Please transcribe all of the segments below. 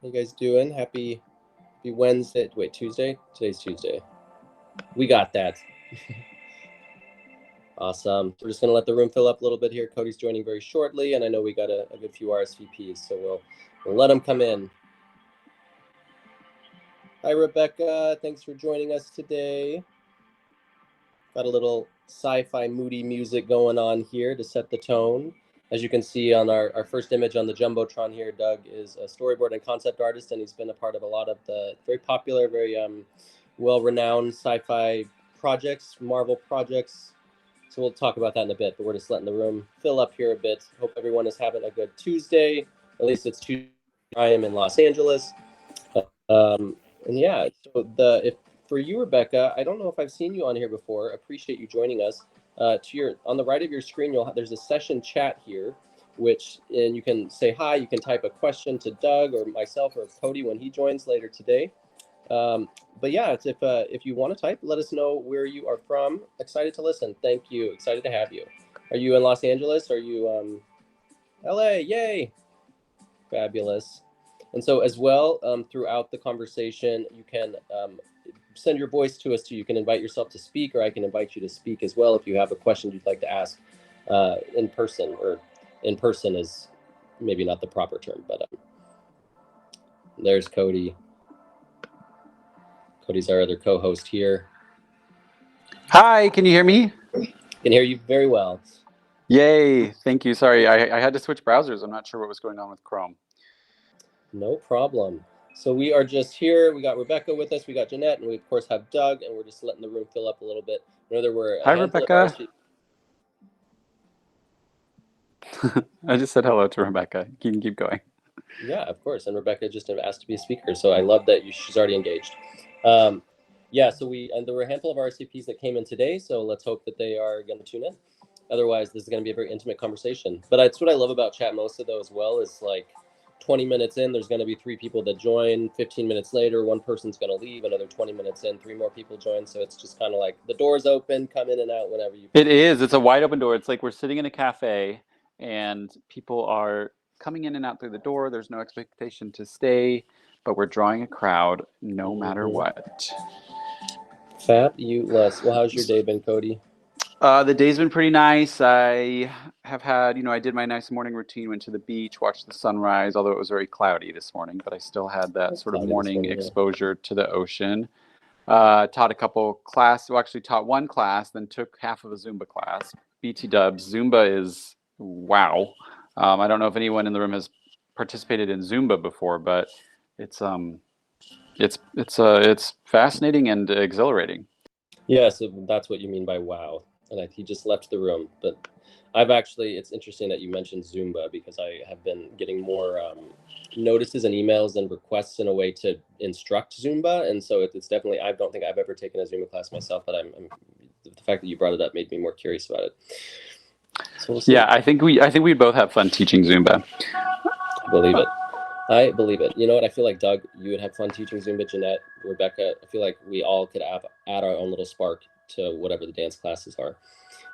How you guys doing? Happy Wednesday. Wait, Tuesday? Today's Tuesday. We got that. Awesome. We're just going to let the room fill up a little bit here. Cody's joining very shortly, and I know we got a good few RSVPs, so we'll let them come in. Hi, Rebecca. Thanks for joining us today. Got a little sci-fi moody music going on here to set the tone. As you can see on our first image on the Jumbotron here, Doug is a storyboard and concept artist, and he's been a part of a lot of the very popular, very well-renowned sci-fi projects, Marvel projects. So we'll talk about that in a bit, but we're just letting the room fill up here a bit. Hope everyone is having a good Tuesday. At least it's Tuesday. I am in Los Angeles. And yeah, so for you, Rebecca, I don't know if I've seen you on here before. Appreciate you joining us. On the right of your screen, there's a session chat here, and you can say hi. You can type a question to Doug or myself or Cody when he joins later today. But yeah, if you want to type, let us know where you are from. Excited to listen. Thank you. Excited to have you. Are you in Los Angeles? Are you LA? Yay! Fabulous. And so as well, throughout the conversation, you can send your voice to us too. You can invite yourself to speak, or I can invite you to speak as well if you have a question you'd like to ask in person, or in person is maybe not the proper term, but there's Cody. Cody's our other co-host here. Hi, can you hear me? Can hear you very well. Yay, thank you. Sorry, I had to switch browsers. I'm not sure what was going on with Chrome. No problem. So we are just here. We got Rebecca with us. We got Jeanette, and we of course have Doug, and we're just letting the room fill up a little bit. Hi, Rebecca. I just said hello to Rebecca. You can keep going. Yeah, of course. And Rebecca just asked to be a speaker, so I love that she's already engaged. Yeah, so there were a handful of RSVPs that came in today, so let's hope that they are going to tune in. Otherwise, this is going to be a very intimate conversation. But that's what I love about Chatmosa, though, as well, is like 20 minutes in, there's going to be 3 people that join. 15 minutes later, 1 person's going to leave. Another 20 minutes in, 3 more people join. So it's just kind of like the door's open, come in and out whenever you. It is. It's a wide open door. It's like we're sitting in a cafe, and people are coming in and out through the door. There's no expectation to stay, but we're drawing a crowd no matter what. Fabulous. Well, how's your day been, Cody? The day's been pretty nice. I have had, I did my nice morning routine, went to the beach, watched the sunrise, although it was very cloudy this morning, but I still had that sort of morning exposure to the ocean. Taught a couple classes, actually taught 1 class, then took half of a Zumba class. BT dubs. Zumba is wow. I don't know if anyone in the room has participated in Zumba before, but it's fascinating and exhilarating. Yeah, so that's what you mean by wow. And he just left the room, but it's interesting that you mentioned Zumba, because I have been getting more notices and emails and requests in a way to instruct Zumba. And so it's definitely, I don't think I've ever taken a Zumba class myself, but the fact that you brought it up made me more curious about it. So we'll see. Yeah, I think we both have fun teaching Zumba. I believe it. You know what? I feel like, Doug, you would have fun teaching Zumba. Jeanette, Rebecca, I feel like we all could add our own little spark to whatever the dance classes are.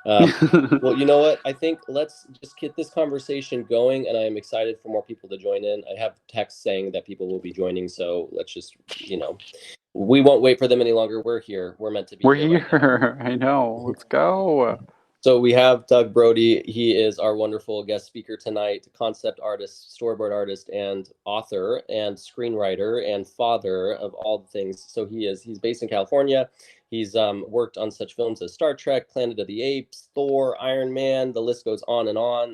Well, you know what? I think let's just get this conversation going, and I am excited for more people to join in. I have texts saying that people will be joining, so let's just, we won't wait for them any longer. We're here. We're meant to be. We're here. I know. Let's go. So we have Doug Brody. He is our wonderful guest speaker tonight, concept artist, storyboard artist, and author, and screenwriter, and father of all the things. So he's based in California. He's worked on such films as Star Trek, Planet of the Apes, Thor, Iron Man. The list goes on,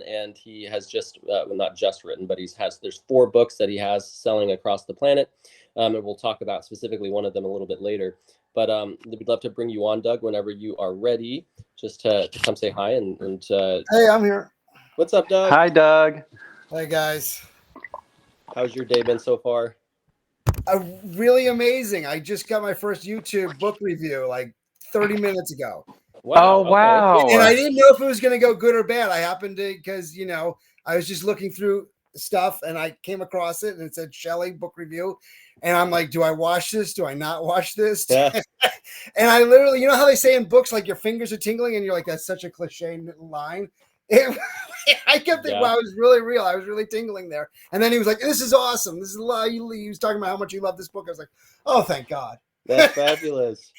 and he has just, not just written, but there's 4 books that he has selling across the planet. And we'll talk about specifically one of them a little bit later. But we'd love to bring you on, Doug, whenever you are ready, just to come say hi. And Hey, I'm here. What's up, Doug? Hi, Doug. Hey, guys. How's your day been so far? Really amazing. I just got my first YouTube book review like 30 minutes ago. Wow. Oh, wow. Okay. And I didn't know if it was going to go good or bad. I happened to, because, I was just looking through stuff and I came across it and it said Shelley book review. And I'm like, do I watch this? Do I not watch this? Yeah. And I literally, you know how they say in books, like your fingers are tingling and you're like, that's such a cliche line. I kept thinking, wow, it was really real. I was really tingling there. And then he was like, "This is awesome. This is he was talking about how much he loved this book." I was like, "Oh, thank God." That's fabulous,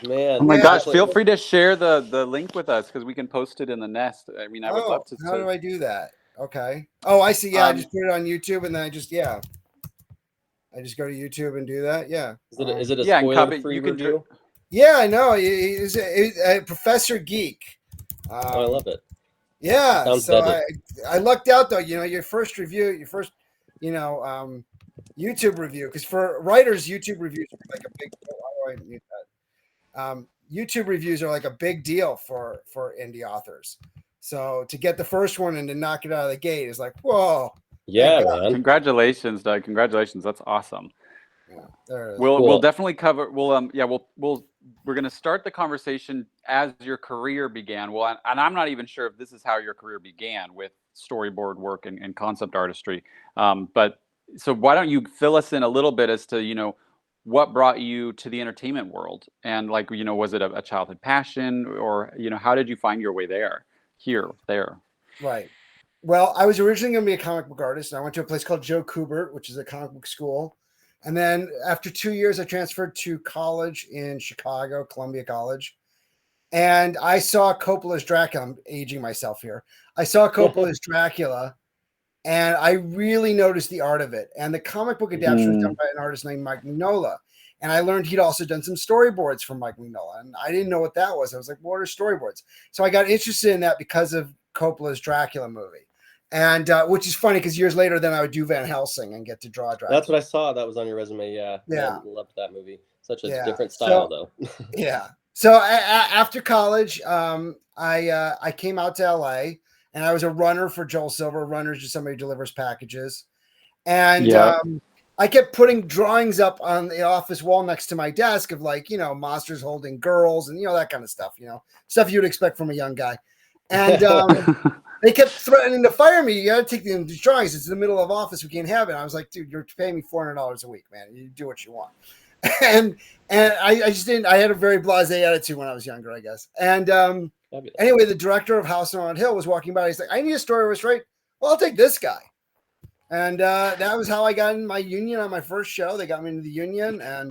man. Oh my gosh! Definitely- Feel free to share the link with us because we can post it in the nest. I mean, I would love to. How do I do that? Okay. Oh, I see. Yeah, I just put it on YouTube, and then I just go to YouTube and do that. Yeah. Is it a Yeah, and spoiler-free you can review? Yeah, I know. He's a Professor Geek. Oh, I love it. Yeah. Sounds So vetted. I lucked out though. You know, your first review, YouTube review, because for writers, YouTube reviews are like a big. How do I mute that? YouTube reviews are like a big deal for indie authors. So to get the first one and to knock it out of the gate is like, whoa. Yeah, man. Congratulations, Doug. Congratulations. That's awesome. Yeah, there it is. We'll definitely cover. We're going to start the conversation as your career began. Well, and I'm not even sure if this is how your career began with storyboard work and concept artistry. But so why don't you fill us in a little bit as to, what brought you to the entertainment world? And like, was it a childhood passion, or, how did you find your way there? Right. Well, I was originally going to be a comic book artist, and I went to a place called Joe Kubert, which is a comic book school. And then after 2 years, I transferred to college in Chicago, Columbia College. And I saw Coppola's Dracula. I'm aging myself here. I saw Coppola's Dracula, and I really noticed the art of it. And the comic book adaptation was done by an artist named Mike Mignola. And I learned he'd also done some storyboards from Mike Mignola. And I didn't know what that was. I was like, what are storyboards? So I got interested in that because of Coppola's Dracula movie. And which is funny because years later, then I would do Van Helsing and get to draw Dracula. That's what I saw. That was on your resume. Yeah. Yeah. I loved that movie. Such a different style, though. Yeah. So after college, I came out to LA, and I was a runner for Joel Silver. Runner's just somebody who delivers packages. And I kept putting drawings up on the office wall next to my desk of monsters holding girls and, that kind of stuff, stuff you would expect from a young guy. And they kept threatening to fire me. You got to take these drawings. It's in the middle of office. We can't have it. I was like, dude, you're paying me $400 a week, man. You do what you want. And I just didn't. I had a very blasé attitude when I was younger, I guess. And anyway, the director of House on Hill was walking by. He's like, I need a story artist, right? Well, I'll take this guy. And that was how I got in my union on my first show. They got me into the union, and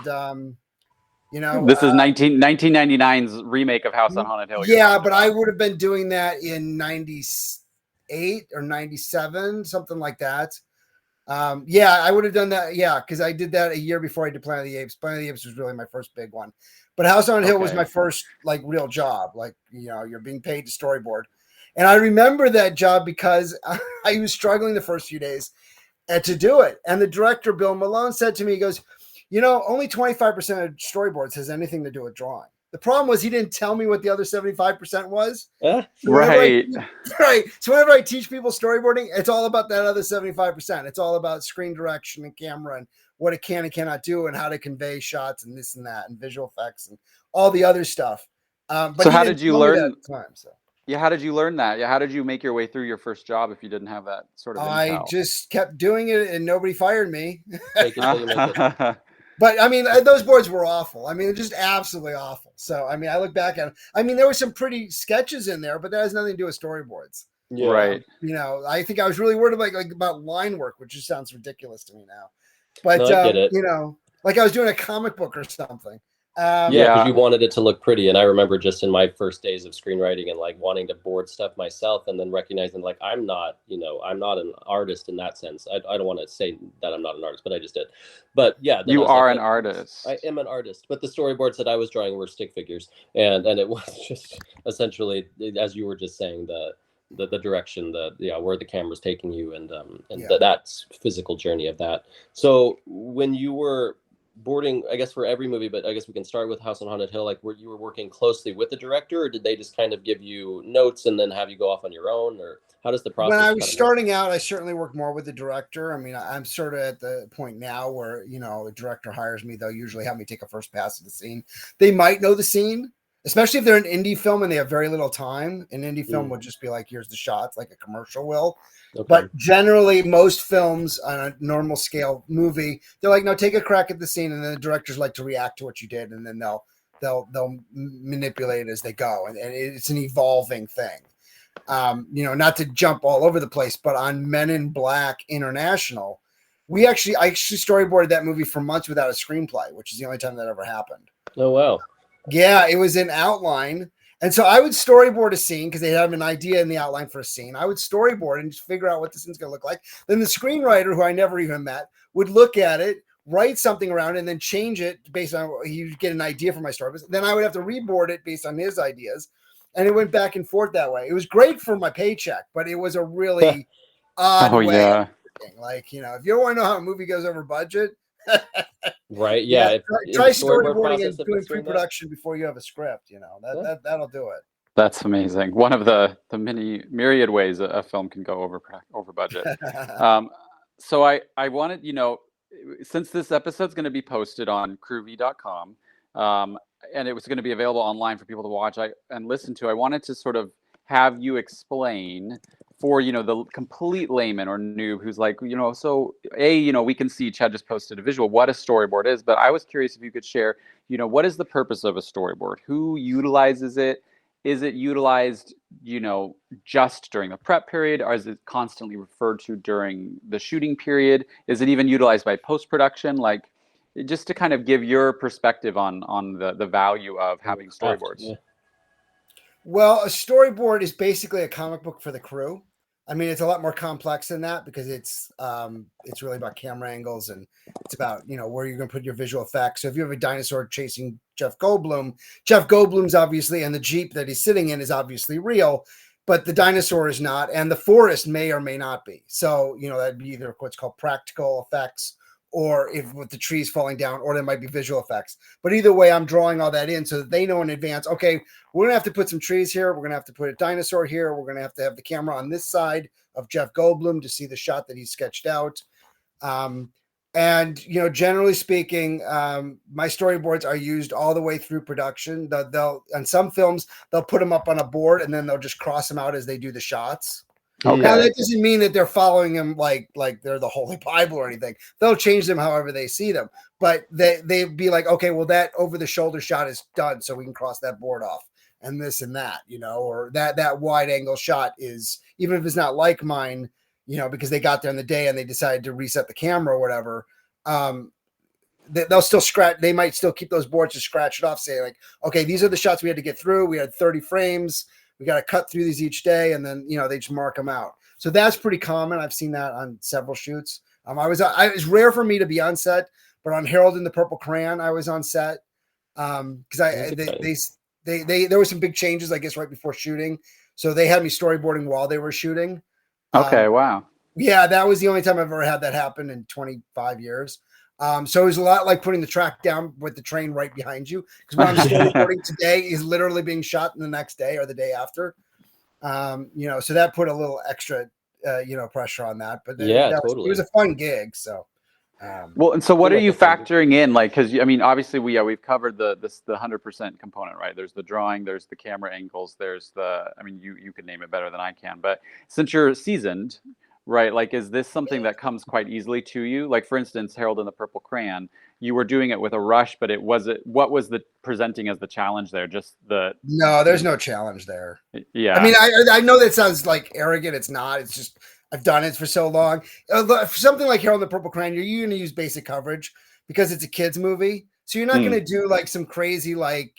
this is 1999's remake of House on Haunted Hill. Yeah, but I would have been doing that in 98 or 97, something like that. I would have done that. Yeah, because I did that a year before I did Planet of the Apes. Planet of the Apes was really my first big one. But House on Hill was my first real job. You're being paid to storyboard. And I remember that job because I was struggling the first few days to do it. And the director, Bill Malone, said to me, he goes, only 25% of storyboards has anything to do with drawing. The problem was he didn't tell me what the other 75% was. Right. So whenever I teach people storyboarding, it's all about that other 75%. It's all about screen direction and camera and what it can and cannot do and how to convey shots and this and that and visual effects and all the other stuff. But so how did you learn? How did you learn that? Yeah, how did you make your way through your first job if you didn't have that sort of intel? I just kept doing it and nobody fired me. But I mean, those boards were awful. I mean, just absolutely awful. So, I mean, I look back at it. I mean, there were some pretty sketches in there, but that has nothing to do with storyboards. Yeah. Right. I think I was really worried about line work, which just sounds ridiculous to me now. But, no, I get it. like I was doing a comic book or something. Because you wanted it to look pretty. And I remember just in my first days of screenwriting and wanting to board stuff myself and then recognizing I'm not an artist in that sense. I don't want to say that I'm not an artist, but I just did. But yeah. You are an artist. I am an artist, but the storyboards that I was drawing were stick figures. And it was just essentially, as you were just saying, the direction, where the camera's taking you and that's physical journey of that. So when you were boarding, I guess for every movie, but I guess we can start with House on Haunted Hill, where you were working closely with the director, or did they just kind of give you notes and then have you go off on your own, or how does the process? When I was starting out, I certainly worked more with the director. I mean, I'm sort of at the point now where, a director hires me, they'll usually have me take a first pass of the scene. They might know the scene, especially if they're an indie film and they have very little time. An indie film would just be like, here's the shots, like a commercial will. Okay. But generally, most films on a normal scale movie, they're like, no, take a crack at the scene, and then the directors like to react to what you did, and then they'll manipulate it as they go, and it's an evolving thing. not to jump all over the place, but on Men in Black International, I actually storyboarded that movie for months without a screenplay, which is the only time that ever happened. Oh, wow. Yeah, it was an outline. And so I would storyboard a scene because they have an idea in the outline for a scene. I would storyboard and just figure out what the scene's going to look like. Then the screenwriter, who I never even met, would look at it, write something around it, and then change it based on he'd get an idea for my story. Then I would have to reboard it based on his ideas. And it went back and forth that way. It was great for my paycheck, but it was a really odd way. Yeah. Like, if you don't want to know how a movie goes over budget, right? Yeah. Try storyboarding and doing pre-production before you have a script. That'll do it. That's amazing. One of the many myriad ways a film can go over budget. So I wanted, since this episode's going to be posted on crewv.com, and it was going to be available online for people to watch and listen to, I wanted to sort of have you explain for, the complete layman or noob who's like, so we can see Chad just posted a visual, what a storyboard is, but I was curious if you could share, what is the purpose of a storyboard? Who utilizes it? Is it utilized, just during the prep period, or is it constantly referred to during the shooting period? Is it even utilized by post-production? Like, just to kind of give your perspective on the value of having storyboards. Yeah. Well, a storyboard is basically a comic book for the crew. I mean, it's a lot more complex than that because it's really about camera angles and it's about, where you're going to put your visual effects. So if you have a dinosaur chasing Jeff Goldblum's obviously, and the Jeep that he's sitting in is obviously real, but the dinosaur is not, and the forest may or may not be. So, that'd be either what's called practical effects, or if with the trees falling down, or there might be visual effects. But either way, I'm drawing all that in so that they know in advance, okay, we're going to have to put some trees here. We're going to have to put a dinosaur here. We're going to have the camera on this side of Jeff Goldblum to see the shot that he sketched out. And, generally speaking, my storyboards are used all the way through production. On some films, they'll put them up on a board and then they'll just cross them out as they do the shots. Okay. Now, that doesn't mean that they're following them like they're the Holy Bible or anything. They'll change them however they see them. But they'd be like, okay, well, that over-the-shoulder shot is done, so we can cross that board off. And this and that, or that wide-angle shot is, even if it's not like mine, because they got there in the day and they decided to reset the camera or whatever, they'll still scratch. They might still keep those boards to scratch it off, say like, okay, these are the shots we had to get through. We had 30 frames. We got to cut through these each day, and then they just mark them out. So that's pretty common. I've seen that on several shoots. It was rare for me to be on set, but on Harold and the Purple Crayon, I was on set because there were some big changes, I guess, right before shooting. So they had me storyboarding while they were shooting. Okay, wow. Yeah, that was the only time I've ever had that happen in 25 years. So it was a lot like putting the track down with the train right behind you. Because what I'm storyboarding today is literally being shot the next day or the day after. So that put a little extra, pressure on that. But totally. It was a fun gig. So. Well, and so what are you factoring in? Like, because obviously we've covered the 100% component, right? There's the drawing, there's the camera angles, there's you could name it better than I can. But since you're seasoned, right? Like, is this something that comes quite easily to you? Like, for instance, Harold and the Purple Crayon, you were doing it with a rush, but what was the presenting as the challenge there? No, there's no challenge there. Yeah. I mean, I know that sounds like arrogant. It's not. It's just I've done it for so long. For something like Harold and the Purple Crayon, you're going to use basic coverage because it's a kids movie. So you're not going to do like some crazy like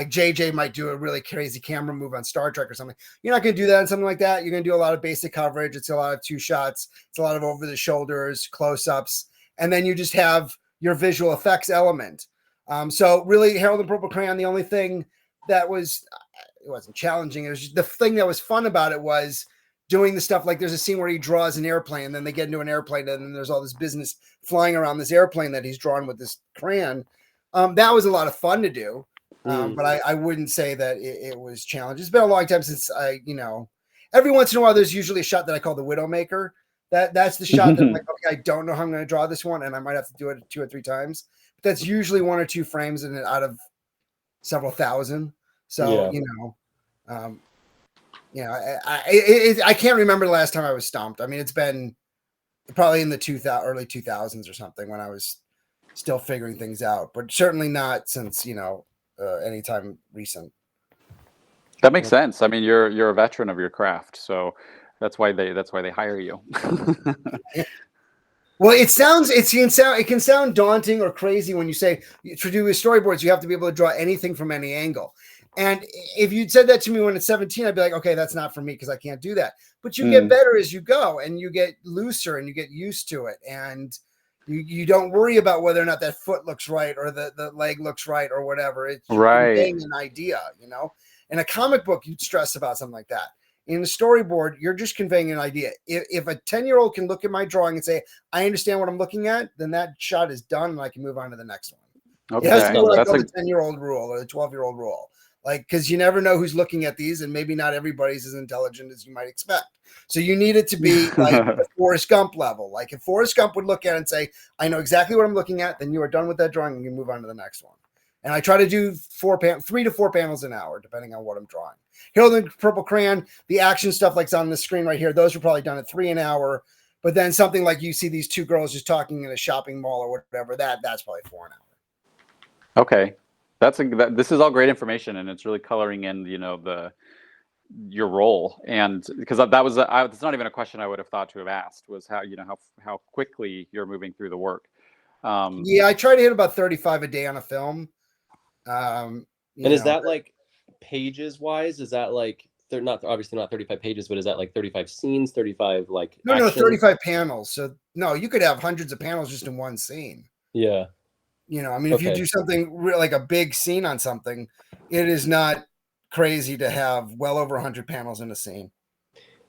JJ might do a really crazy camera move on Star Trek or something. You're not going to do that on something like that. You're going to do a lot of basic coverage. It's a lot of two shots. It's a lot of over the shoulders, close-ups. And then you just have your visual effects element. So really Harold and Purple Crayon, the only thing that it wasn't challenging. It was just, the thing that was fun about it was doing the stuff like there's a scene where he draws an airplane, then they get into an airplane, and then there's all this business flying around this airplane that he's drawn with this crayon. That was a lot of fun to do. But I wouldn't say that it was challenging. It's been a long time since every once in a while, there's usually a shot that I call the Widowmaker. That's the shot that I'm like, okay, I don't know how I'm going to draw this one, and I might have to do it 2 or 3 times. But that's usually 1 or 2 frames out of several thousand. So, I can't remember the last time I was stumped. I mean, it's been probably in the early 2000s or something when I was still figuring things out, but certainly not since, anytime recent. That makes sense. I mean, you're a veteran of your craft, so that's why they hire you. Well, it can sound daunting or crazy when you say to do with storyboards, you have to be able to draw anything from any angle. And if you'd said that to me when it's 17, I'd be like, okay, that's not for me because I can't do that. But you get better as you go, and you get looser and you get used to it. And you don't worry about whether or not that foot looks right or the leg looks right or whatever. It's conveying an idea, you know. In a comic book, you'd stress about something like that. In the storyboard, you're just conveying an idea. If a 10-year-old can look at my drawing and say, I understand what I'm looking at, then that shot is done and I can move on to the next one. Okay. It has to be like the 10-year-old rule or the 12-year-old rule. Like, because you never know who's looking at these, and maybe not everybody's as intelligent as you might expect. So you need it to be like the Forrest Gump level. Like if Forrest Gump would look at it and say, I know exactly what I'm looking at, then you are done with that drawing and you move on to the next one. And I try to do 3 to 4 panels an hour, depending on what I'm drawing. Hero the Purple Crayon, the action stuff like's on the screen right here, those are probably done at 3 an hour. But then something like you see these two girls just talking in a shopping mall or whatever, that's probably 4 an hour. Okay. This is all great information, and it's really coloring in, you know, your role. And because it's not even a question I would have thought to have asked, was how quickly you're moving through the work. Yeah, I try to hit about 35 a day on a film. And is that like pages wise? Is that like they're obviously not 35 pages, but is that like 35 scenes, 35 like no 35 panels? So no, you could have hundreds of panels just in one scene. Yeah. You know, I mean, if you do something real, like a big scene on something, it is not crazy to have well over 100 panels in a scene.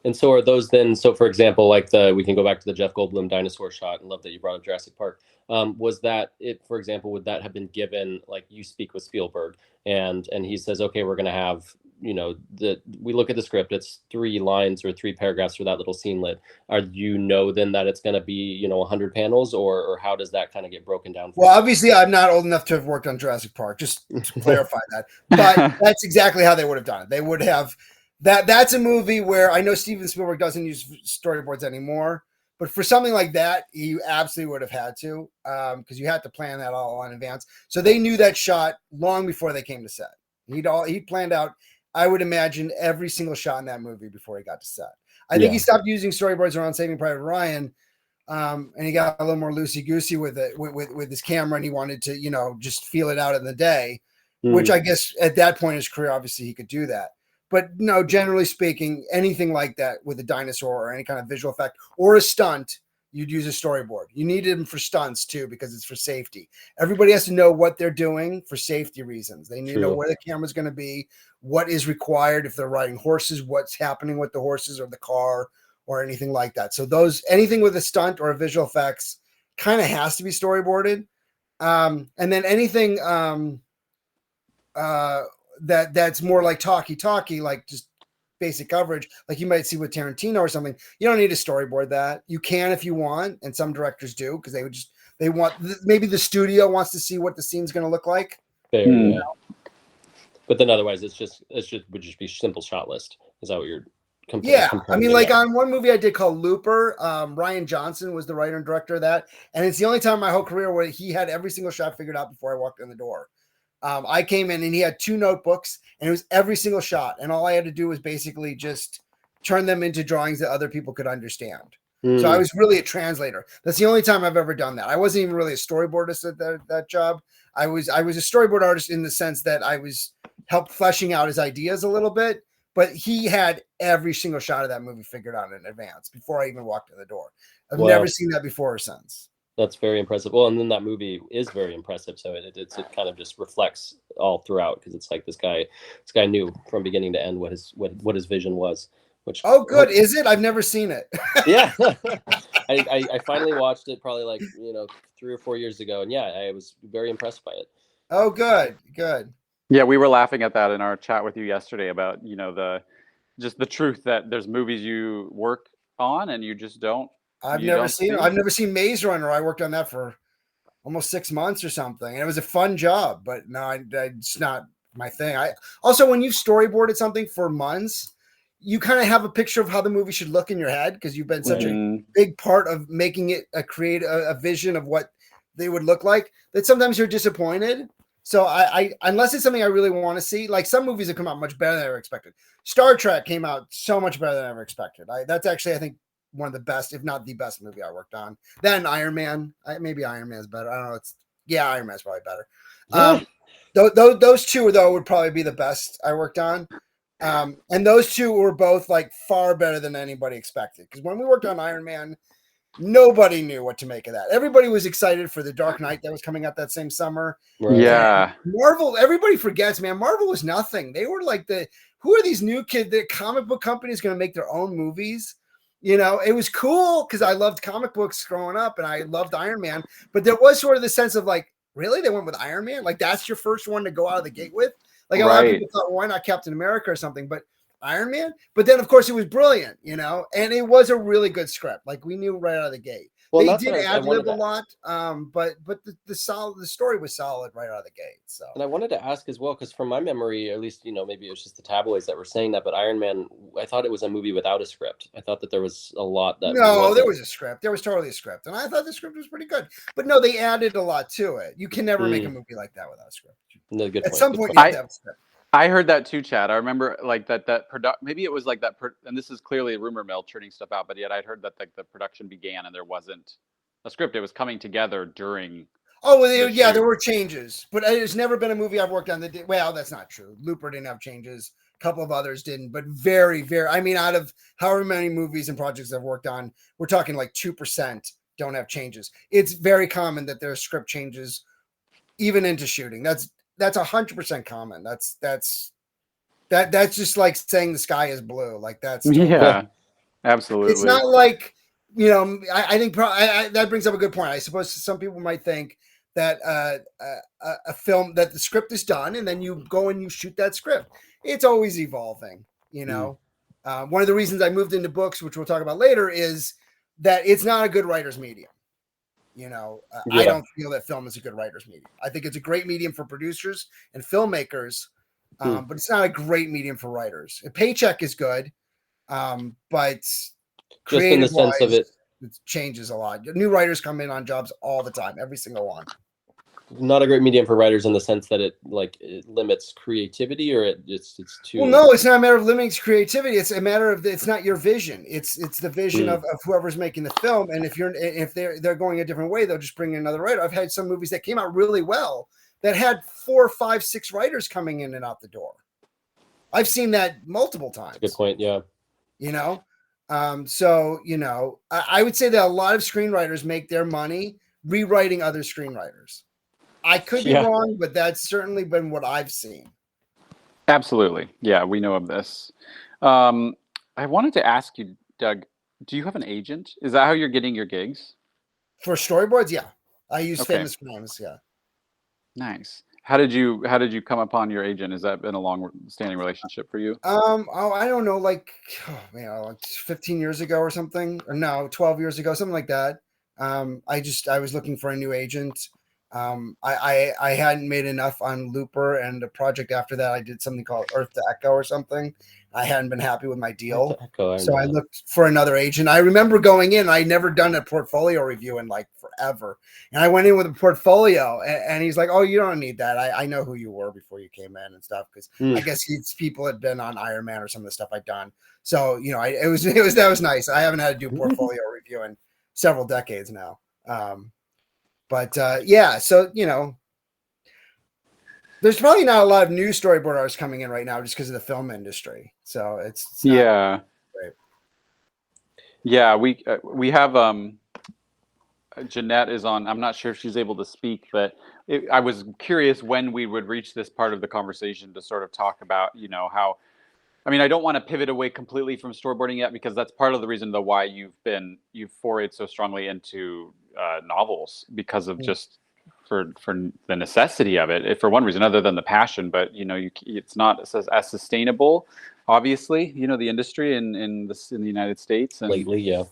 And so are those then, so for example, like we can go back to the Jeff Goldblum dinosaur shot, and love that you brought up Jurassic Park. Was that it, for example, would that have been given, like you speak with Spielberg and he says, okay, we're going to have, you know, we look at the script, it's 3 lines or 3 paragraphs for that little scenelet. Then that it's going to be, you know, 100 panels, or how does that kind of get broken down? Well, obviously I'm not old enough to have worked on Jurassic Park, just to clarify that. But that's exactly how they would have done it. They would have that's a movie where I know Steven Spielberg doesn't use storyboards anymore, but for something like that, you absolutely would have had to, because you had to plan that all in advance. So they knew that shot long before they came to set. He'd planned out, I would imagine, every single shot in that movie before he got to set. I think he stopped using storyboards around Saving Private Ryan, and he got a little more loosey-goosey with it, with his camera, and he wanted to, you know, just feel it out in the day, which I guess at that point in his career, obviously he could do that. But no, generally speaking, anything like that with a dinosaur or any kind of visual effect or a stunt, you'd use a storyboard. You need them for stunts too, because it's for safety. Everybody has to know what they're doing for safety reasons. They need to know where the camera's going to be, what is required if they're riding horses, what's happening with the horses or the car or anything like that. So anything with a stunt or a visual effects kind of has to be storyboarded. And then anything that's more like talkie, like just basic coverage, like you might see with Tarantino or something. You don't need to storyboard that. You can if you want, and some directors do, because maybe the studio wants to see what the scene's going to look like. Fair, yeah. But then otherwise, it would just be simple shot list. Is that what you're? I mean, like on one movie I did called Looper, Ryan Johnson was the writer and director of that, and it's the only time in my whole career where he had every single shot figured out before I walked in the door. I came in and he had 2 notebooks, and it was every single shot. And all I had to do was basically just turn them into drawings that other people could understand. So I was really a translator. That's the only time I've ever done that. I wasn't even really a storyboardist at that job. I was a storyboard artist in the sense that I was helped fleshing out his ideas a little bit, but he had every single shot of that movie figured out in advance before I even walked in the door. I've never seen that before or since. That's very impressive. Well, and then that movie is very impressive. So it kind of just reflects all throughout, because it's like this guy knew from beginning to end what his vision was. Which good. Is it? I've never seen it. Yeah, I finally watched it probably like 3 or 4 years ago, and yeah, I was very impressed by it. Oh, good. Yeah, we were laughing at that in our chat with you yesterday about the truth that there's movies you work on and you just don't. I've never seen Maze Runner. I worked on that for almost 6 months or something, and it was a fun job. But no, it's not my thing. When you've storyboarded something for months, you kind of have a picture of how the movie should look in your head, because you've been such a big part of making it create a vision of what they would look like, that sometimes you're disappointed. So I unless it's something I really want to see, like some movies have come out much better than I ever expected. Star Trek came out so much better than I ever expected. That's actually, I think, one of the best, if not the best movie I worked on. Then Iron Man, maybe Iron Man's better. I don't know. Iron Man's probably better. Yeah. Those two though would probably be the best I worked on. And those two were both like far better than anybody expected. Because when we worked on Iron Man, nobody knew what to make of that. Everybody was excited for the Dark Knight that was coming out that same summer. Right. Yeah. And Marvel, everybody forgets, man. Marvel was nothing. They were like who are these new kids? The comic book companies going to make their own movies. You know, it was cool because I loved comic books growing up and I loved Iron Man. But there was sort of the sense of like, really? They went with Iron Man? Like, that's your first one to go out of the gate with? Like, a lot of people thought, well, why not Captain America or something? But Iron Man? But then, of course, it was brilliant, you know? And it was a really good script. Like, we knew right out of the gate. Well, they did ad-lib a lot, but the story was solid right out of the gate. So, and I wanted to ask as well, because from my memory, at least, you know, maybe it was just the tabloids that were saying that, but Iron Man, I thought it was a movie without a script. I thought that there was a lot that. No, there was a script. There was totally a script, and I thought the script was pretty good. But no, they added a lot to it. You can never make a movie like that without a script. No, good At point, some point, you have to have a script. I heard that too, Chad. I remember like that maybe it was like that, and this is clearly a rumor mill churning stuff out, but yet I'd heard that like the production began and there wasn't a script. It was coming together during. Oh, well, yeah, there were changes, but it's never been a movie I've worked on that did. Well, that's not true. Looper didn't have changes. A couple of others didn't, but very, very. I mean, out of however many movies and projects I've worked on, we're talking like 2% don't have changes. It's very common that there are script changes, even into shooting. That's 100% common. That's just like saying the sky is blue. Like that's absolutely. It's not like, you know, I think that brings up a good point. I suppose some people might think that a film that the script is done and then you go and you shoot that script. It's always evolving, you know. One of the reasons I moved into books, which we'll talk about later, is that it's not a good writer's medium. You know, I don't feel that film is a good writer's medium. I think it's a great medium for producers and filmmakers, but it's not a great medium for writers. A paycheck is good, but just in the sense of it changes a lot. New writers come in on jobs all the time, every single one. Not a great medium for writers in the sense that it limits creativity, or it's too. Well, no, it's not a matter of limiting creativity. It's a matter of it's not your vision. It's the vision of whoever's making the film. And if they're going a different way, they'll just bring in another writer. I've had some movies that came out really well that had 4, 5, 6 writers coming in and out the door. I've seen that multiple times. Good point. Yeah. You know, so you know, I would say that a lot of screenwriters make their money rewriting other screenwriters. I could be wrong, but that's certainly been what I've seen. Absolutely. Yeah, we know of this. I wanted to ask you, Doug, do you have an agent? Is that how you're getting your gigs? For storyboards, yeah. I use Famous Frames, yeah. Nice. How did you come upon your agent? Has that been a long-standing relationship for you? I don't know, like 15 years ago or something, or no, 12 years ago, something like that. I was looking for a new agent. I hadn't made enough on Looper, and a project after that I did something called Earth to Echo or something. I hadn't been happy with my deal, so I looked for another agent. I remember going in, I'd never done a portfolio review in like forever, and I went in with a portfolio, and he's like, "Oh, you don't need that. I know who you were before you came in and stuff." Because I guess people had been on Iron Man or some of the stuff I'd done. So you know, that was nice. I haven't had to do portfolio review in several decades now. But yeah, so you know, there's probably not a lot of new storyboard artists coming in right now just because of the film industry. So it's not great. Yeah, we have Jeanette is on. I'm not sure if she's able to speak, but I was curious when we would reach this part of the conversation to sort of talk about, you know, how. I mean, I don't want to pivot away completely from storyboarding yet, because that's part of the reason why you've forayed so strongly into novels, because of just for the necessity of it, for one reason other than the passion. But you know, it's not as sustainable, obviously. You know, the industry in the United States and lately, yeah.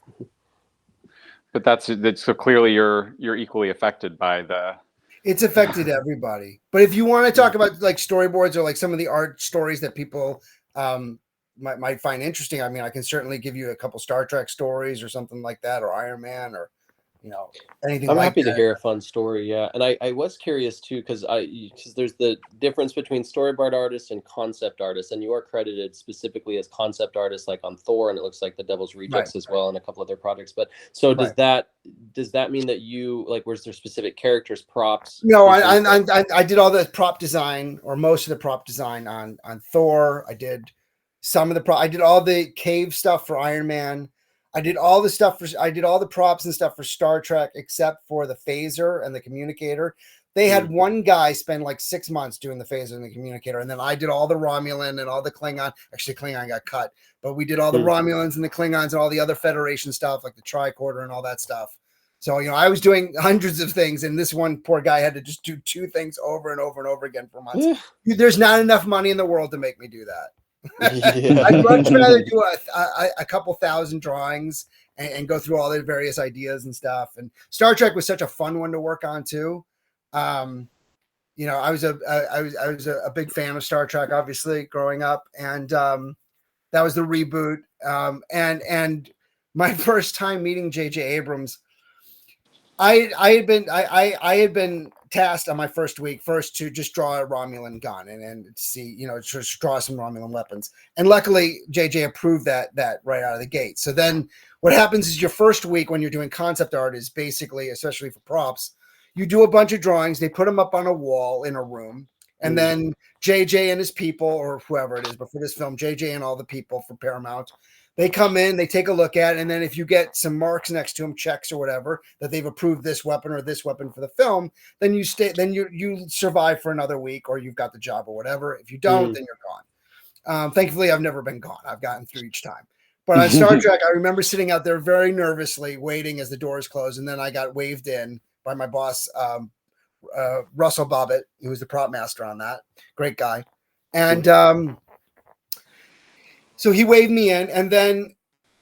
But that's so clearly you're equally affected by the. It's affected everybody. But if you want to talk about like storyboards or like some of the art stories that people might find interesting, I mean, I can certainly give you a couple Star Trek stories or something like that, or Iron Man, or anything I'm like happy that. to hear a fun story. Yeah. And I was curious too, because there's the difference between storyboard artists and concept artists. And you are credited specifically as concept artist, like on Thor, and it looks like the Devil's Rejects as well, and a couple other projects. But so does that mean that you like, was there specific characters, props? No, I did all the prop design, or most of the prop design on Thor. I did some of the I did all the cave stuff for Iron Man. I did all the props and stuff for Star Trek, except for the phaser and the communicator. They had one guy spend like 6 months doing the phaser and the communicator, and then I did all the Romulan and all the Klingon. Actually, Klingon got cut, but we did all the Romulans and the Klingons and all the other Federation stuff, like the tricorder and all that stuff. So, I was doing hundreds of things, and this one poor guy had to just do 2 things over and over and over again for months. There's not enough money in the world to make me do that. I'd much rather do a couple thousand drawings and go through all the various ideas and stuff. And Star Trek was such a fun one to work on too. I was a big fan of Star Trek, obviously, growing up, and that was the reboot. And my first time meeting J.J. Abrams, I had been tasked on my first week to just draw a Romulan gun and see, just draw some Romulan weapons. And luckily JJ approved that right out of the gate. So then what happens is your first week when you're doing concept art is basically, especially for props, you do a bunch of drawings, they put them up on a wall in a room. And then JJ and his people, or whoever it is, but for this film, JJ and all the people for Paramount, they come in, they take a look at it, and then if you get some marks next to them, checks or whatever, that they've approved this weapon or this weapon for the film, then you you survive for another week, or you've got the job or whatever. If you don't, then you're gone. Thankfully, I've never been gone. I've gotten through each time. But on Star Trek, I remember sitting out there very nervously, waiting as the doors closed, and then I got waved in by my boss, Russell Bobbitt, who was the prop master on that. Great guy. And so he waved me in, and then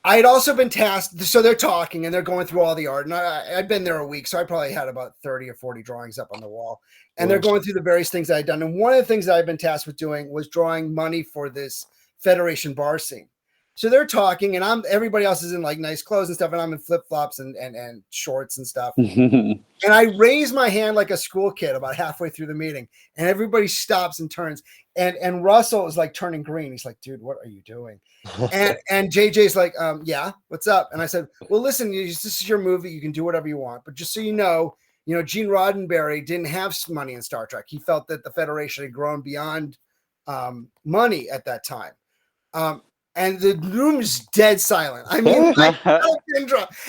I had also been tasked. So they're talking and they're going through all the art, and I'd been there a week, so I probably had about 30 or 40 drawings up on the wall, and they're going through the various things I had done. And one of the things that I've been tasked with doing was drawing money for this Federation bar scene. So they're talking, and everybody else is in like nice clothes and stuff, and I'm in flip flops and shorts and stuff. And I raise my hand like a school kid about halfway through the meeting, and everybody stops and turns. And Russell is like turning green. He's like, "Dude, what are you doing?" and JJ's like, "Yeah, what's up?" And I said, "Well, listen, this is your movie. You can do whatever you want, but just so you know, Gene Roddenberry didn't have money in Star Trek. He felt that the Federation had grown beyond money at that time." And the room is dead silent. I mean,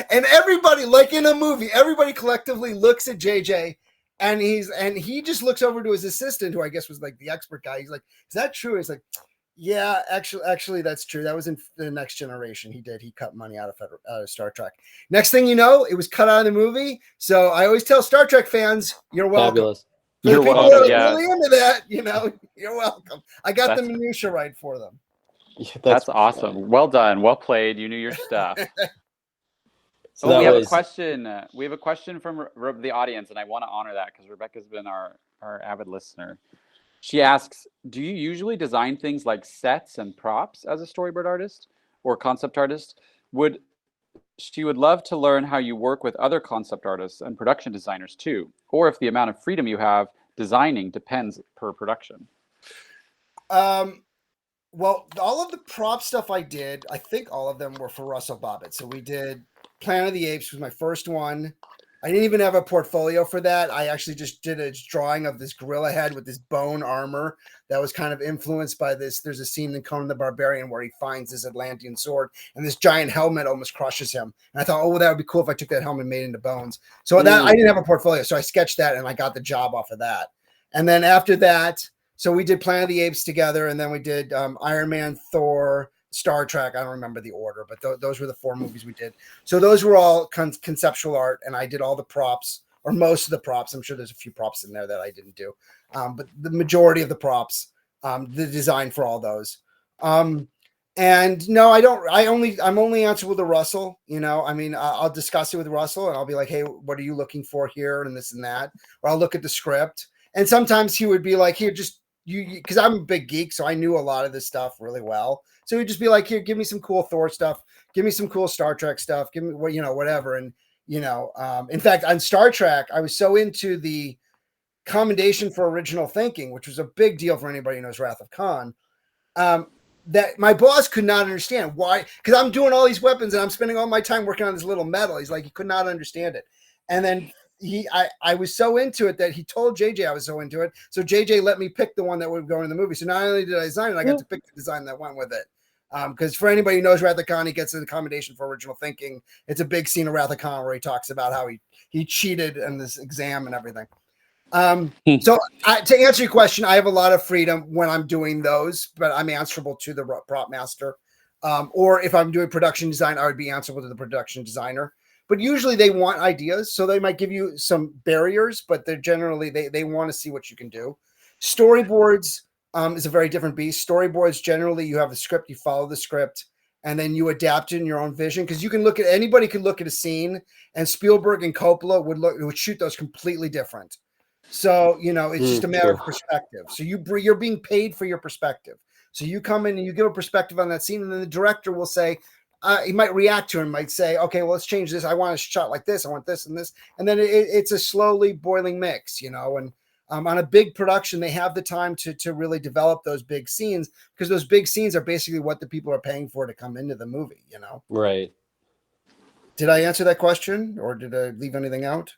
and everybody, like in a movie, everybody collectively looks at JJ, and he just looks over to his assistant, who I guess was like the expert guy. He's like, "Is that true?" He's like, "Yeah, actually, that's true. That was in the Next Generation. He cut money out of Star Trek. Next thing you know, it was cut out of the movie. So I always tell Star Trek fans, you're welcome. Fabulous. You're welcome. Yeah, really into that. You're welcome. I got the minutia right for them." Yeah, that's awesome. Well done. Well played. You knew your stuff. So we have a question. We have a question from the audience, and I want to honor that because Rebecca's been our avid listener. She asks, do you usually design things like sets and props as a storyboard artist or concept artist? She would love to learn how you work with other concept artists and production designers too, or if the amount of freedom you have designing depends per production. Well, all of the prop stuff I did, I think all of them were for Russell Bobbitt. So we did Planet of the Apes was my first one. I didn't even have a portfolio for that. I actually just did a drawing of this gorilla head with this bone armor that was kind of influenced by this. There's a scene in Conan the Barbarian where he finds this Atlantean sword and this giant helmet almost crushes him. And I thought, oh, well, that would be cool if I took that helmet and made it into bones. So that I didn't have a portfolio. So I sketched that and I got the job off of that. And then after that, so we did Planet of the Apes together, and then we did Iron Man, Thor, Star Trek. I don't remember the order, but those were the 4 movies we did. So those were all conceptual art, and I did all the props, or most of the props. I'm sure there's a few props in there that I didn't do, but the majority of the props, the design for all those. And no, I don't. I'm only answerable to Russell. I mean, I'll discuss it with Russell, and I'll be like, "Hey, what are you looking for here?" and this and that. Or I'll look at the script, and sometimes he would be like, "Here, just." Because I'm a big geek, so I knew a lot of this stuff really well. So he'd just be like, "Here, give me some cool Thor stuff, give me some cool Star Trek stuff, give me whatever." And In fact, on Star Trek, I was so into the commendation for original thinking, which was a big deal for anybody who knows Wrath of Khan. That my boss could not understand why, because I'm doing all these weapons and I'm spending all my time working on this little metal. He's like, he could not understand it. And then I was so into it that he told JJ I was so into it. So JJ let me pick the one that would go in the movie. So not only did I design it, I got to pick the design that went with it. Because for anybody who knows Wrath of Khan, he gets an accommodation for original thinking. It's a big scene of Wrath of Khan where he talks about how he cheated in this exam and everything. So to answer your question, I have a lot of freedom when I'm doing those, but I'm answerable to the prop master. Or if I'm doing production design, I would be answerable to the production designer. But usually they want ideas, so they might give you some barriers, but they're generally they want to see what you can do. Storyboards is a very different beast. Storyboards, generally you have a script, you follow the script, and then you adapt it in your own vision. Because you can anybody can look at a scene, and Spielberg and Coppola would shoot those completely different. So, it's just a matter of perspective. So you're being paid for your perspective. So you come in and you give a perspective on that scene, and then the director will say, he might react to it and might say, okay, well, let's change this. I want a shot like this. I want this and this. And then it's a slowly boiling mix, and on a big production, they have the time to really develop those big scenes, because those big scenes are basically what the people are paying for to come into the movie, Right. Did I answer that question, or did I leave anything out?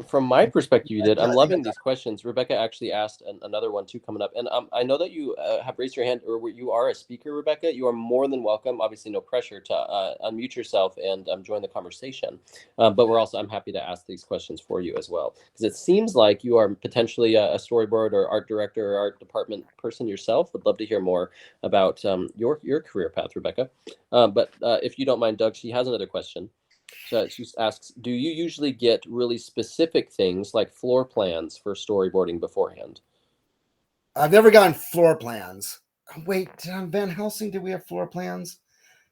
From my perspective, you did. I'm loving these questions. Rebecca actually asked another one too coming up. And I know that you have raised your hand, or you are a speaker, Rebecca. You are more than welcome. Obviously, no pressure to unmute yourself and join the conversation. But I'm happy to ask these questions for you as well. Because it seems like you are potentially a storyboard or art director or art department person yourself. Would love to hear more about your career path, Rebecca. But if you don't mind, Doug, she has another question. She asks, do you usually get really specific things like floor plans for storyboarding beforehand? I've never gotten floor plans. Wait, on Van Helsing, did we have floor plans?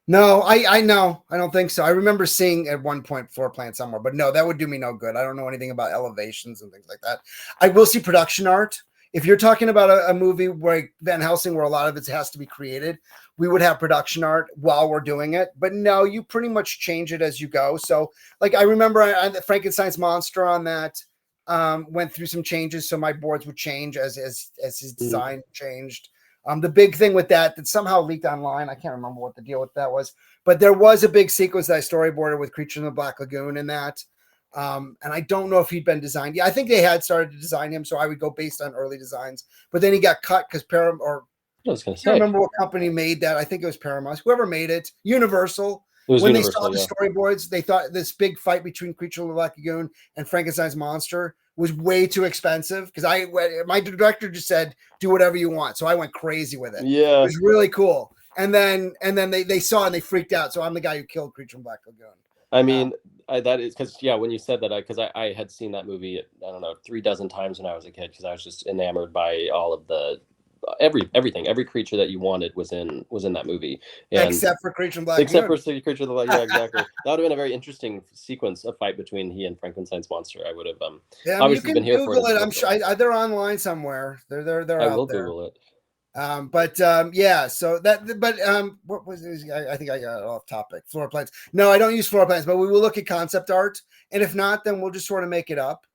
No, I know. I don't think so. I remember seeing at one point floor plan somewhere, but no, that would do me no good. I don't know anything about elevations and things like that. I will see production art. If you're talking about a movie like Van Helsing, where a lot of it has to be created, we would have production art while we're doing it. But no, you pretty much change it as you go. So, like, I remember Frankenstein's monster on that went through some changes, so my boards would change as his design changed. The big thing with that somehow leaked online, I can't remember what the deal with that was, but there was a big sequence that I storyboarded with Creature in the Black Lagoon in that. And I don't know if he'd been designed. Yeah, I think they had started to design him, so I would go based on early designs. But then he got cut because I can't remember what company made that. I think it was Paramount. Whoever made it, Universal. When they saw the storyboards, they thought this big fight between Creature of the Black Lagoon and Frankenstein's monster was way too expensive, because my director just said, do whatever you want. So I went crazy with it. Yeah. It was really cool. And then they saw it and they freaked out. So I'm the guy who killed Creature of the Black Lagoon. I mean, that is because, when you said that, because I had seen that movie, I don't know, 36 times when I was a kid, because I was just enamored by all of the everything, every creature that you wanted was in that movie, and except for Creature of the Black Lagoon. Except for Creature of the Black, yeah, exactly. That would have been a very interesting sequence, a fight between he and Frankenstein's monster. I would have obviously been here Google for it. I'm sure they're online somewhere. They're I out will there. Google it. Yeah, so what was it? I think I got off topic. Floor plans. No, I don't use floor plans, but we will look at concept art. And if not, then we'll just sort of make it up,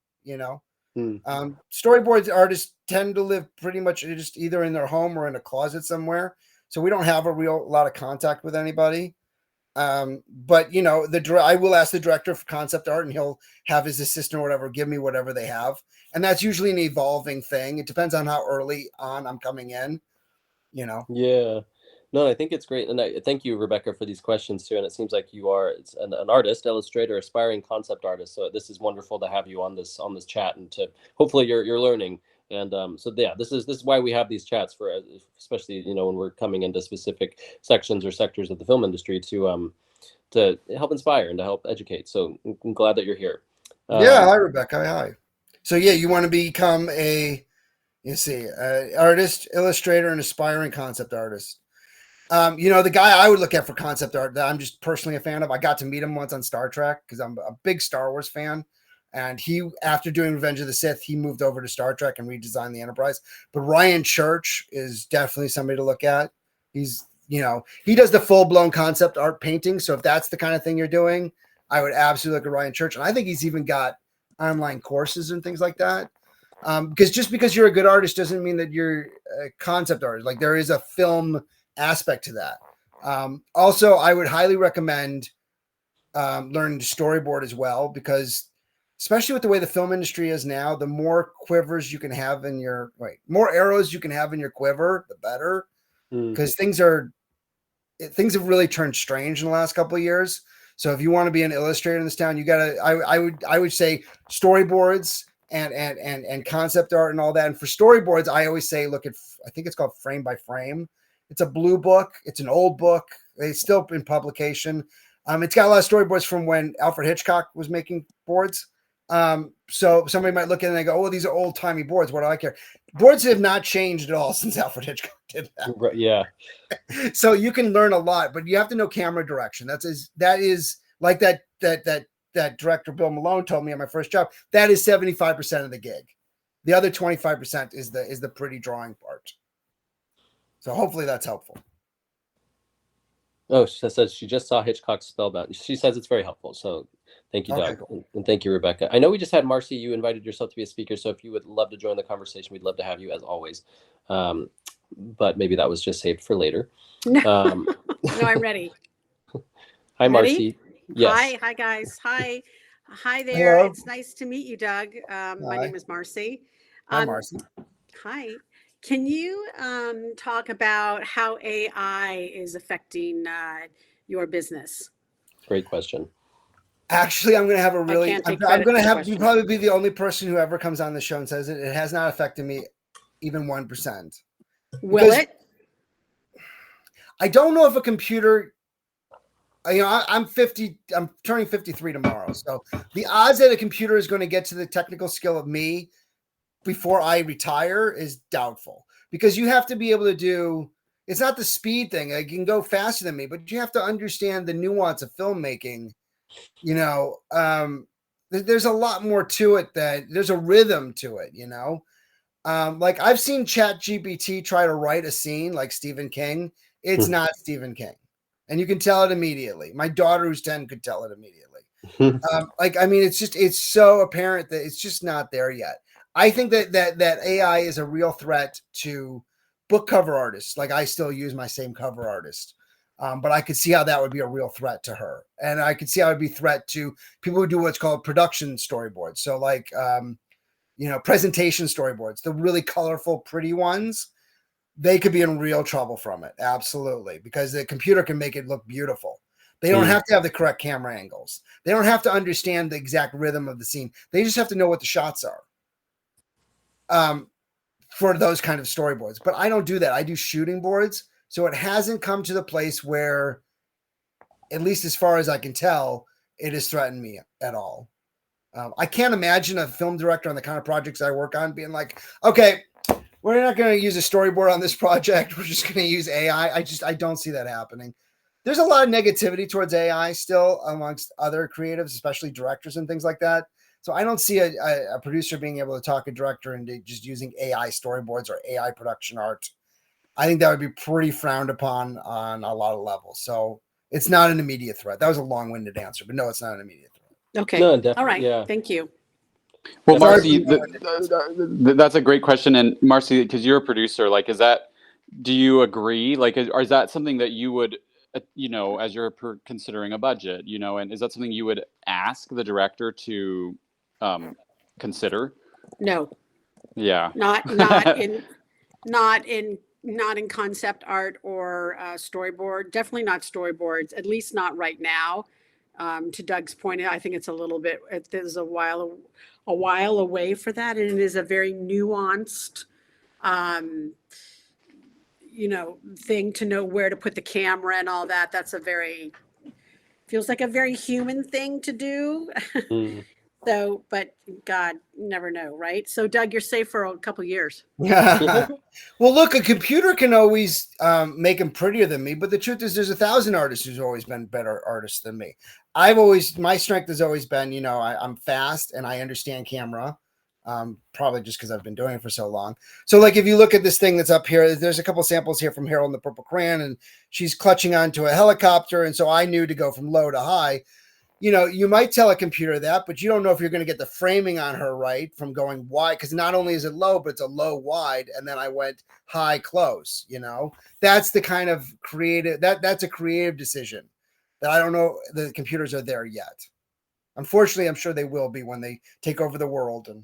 Storyboards artists tend to live pretty much just either in their home or in a closet somewhere. So we don't have a lot of contact with anybody. But I will ask the director for concept art, and he'll have his assistant or whatever give me whatever they have. And that's usually an evolving thing. It depends on how early on I'm coming in. Yeah, no, I think it's great, and I thank you, Rebecca, for these questions too. And it seems like you are an artist, illustrator, aspiring concept artist. So this is wonderful to have you on this chat, and to hopefully you're learning. And this is why we have these chats, for especially when we're coming into specific sections or sectors of the film industry to help inspire and to help educate. So I'm glad that you're here. Hi, Rebecca. Hi. So you want to become artist, illustrator, and aspiring concept artist. The guy I would look at for concept art that I'm just personally a fan of, I got to meet him once on Star Trek because I'm a big Star Wars fan. And he, after doing Revenge of the Sith, he moved over to Star Trek and redesigned the Enterprise. But Ryan Church is definitely somebody to look at. He's, he does the full-blown concept art painting. So if that's the kind of thing you're doing, I would absolutely look at Ryan Church. And I think he's even got online courses and things like that. Because just because you're a good artist doesn't mean that you're a concept artist. Like there is a film aspect to that. Also, I would highly recommend learning to storyboard as well, because especially with the way the film industry is now, the more quivers you can have in your more arrows you can have in your quiver, the better. Because things have really turned strange in the last couple of years. So if you want to be an illustrator in this town, you gotta. I would say storyboards and concept art and all that. And for storyboards, I always say look at, I think it's called Frame by Frame. It's a blue book. It's an old book. It's still in publication. It's got a lot of storyboards from when Alfred Hitchcock was making boards. So somebody might look at it and they go, oh, these are old timey boards. What do I care? Boards have not changed at all since Alfred Hitchcock did that. Right, yeah. So you can learn a lot, but you have to know camera direction. That is like that director Bill Malone told me on my first job. That is 75% of the gig. The other 25% is the pretty drawing part. So hopefully that's helpful. Oh, she says she just saw Hitchcock Spellbound. She says it's very helpful. So thank you, Doug. Okay. And thank you, Rebecca. I know we just had Marcy. You invited yourself to be a speaker. So if you would love to join the conversation, we'd love to have you as always. But maybe that was just saved for later. No, I'm ready. Hi, Ready? Marcy. Yes. Hi, guys. Hi there. Hello. It's nice to meet you, Doug. My Hi. name is Marcy. Hi, Marcy. Hi. Can you talk about how AI is affecting your business? Great question. Actually, I'm going to have a really, can't take I'm credit going to for the have question. you probably be the only person who ever comes on the show and says it. It has not affected me even 1%. Will Because- it? I don't know if a computer, I'm 50, I'm turning 53 tomorrow. So the odds that a computer is going to get to the technical skill of me before I retire is doubtful, because you have to be able to do, it's not the speed thing. I can go faster than me, but you have to understand the nuance of filmmaking. There's a lot more to it, that there's a rhythm to it, like I've seen ChatGPT try to write a scene like Stephen King. It's not Stephen King. And you can tell it immediately. My daughter, who's 10, could tell it immediately. It's so apparent that it's just not there yet. I think that AI is a real threat to book cover artists. Like I still use my same cover artist. But I could see how that would be a real threat to her. And I could see how it would be a threat to people who do what's called production storyboards. So like, presentation storyboards, the really colorful, pretty ones, they could be in real trouble from it. Absolutely. Because the computer can make it look beautiful. They don't have to have the correct camera angles. They don't have to understand the exact rhythm of the scene. They just have to know what the shots are. For those kind of storyboards. But I don't do that. I do shooting boards. So it hasn't come to the place where, at least as far as I can tell, it has threatened me at all. I can't imagine a film director on the kind of projects I work on being like, okay, we're not going to use a storyboard on this project. We're just going to use AI. I don't see that happening. There's a lot of negativity towards AI still amongst other creatives, especially directors and things like that. So I don't see a producer being able to talk a director into just using AI storyboards or AI production art. I think that would be pretty frowned upon on a lot of levels. So it's not an immediate threat. That was a long-winded answer, but no, it's not an immediate threat. Okay. No, definitely. All right. Yeah. Thank you. Well, Sorry. Marcy, that's a great question. And Marcy, because you're a producer, like, do you agree? Like, is that something that you would, as you're considering a budget, and is that something you would ask the director to consider? No. Yeah. Not in concept art or storyboard. Definitely not storyboards. At least not right now. To Doug's point, I think it's a little bit. There's a while away for that, and it is a very nuanced, thing to know where to put the camera and all that. That's feels like a very human thing to do. So, but God, never know, right? So, Doug, you're safe for a couple years. Yeah. Well, look, a computer can always make them prettier than me, but the truth is, there's 1,000 artists who's always been better artists than me. My strength has always been, I'm fast and I understand camera. Probably just because I've been doing it for so long. So, like, if you look at this thing that's up here, there's a couple samples here from Harold and the Purple Crayon, and she's clutching onto a helicopter, and so I knew to go from low to high. you might tell a computer that, but you don't know if you're going to get the framing on her right from going wide, because not only is it low, but it's a low wide, and then I went high close. That's the kind of creative that's a creative decision that I don't know the computers are there yet. Unfortunately, I'm sure they will be when they take over the world. And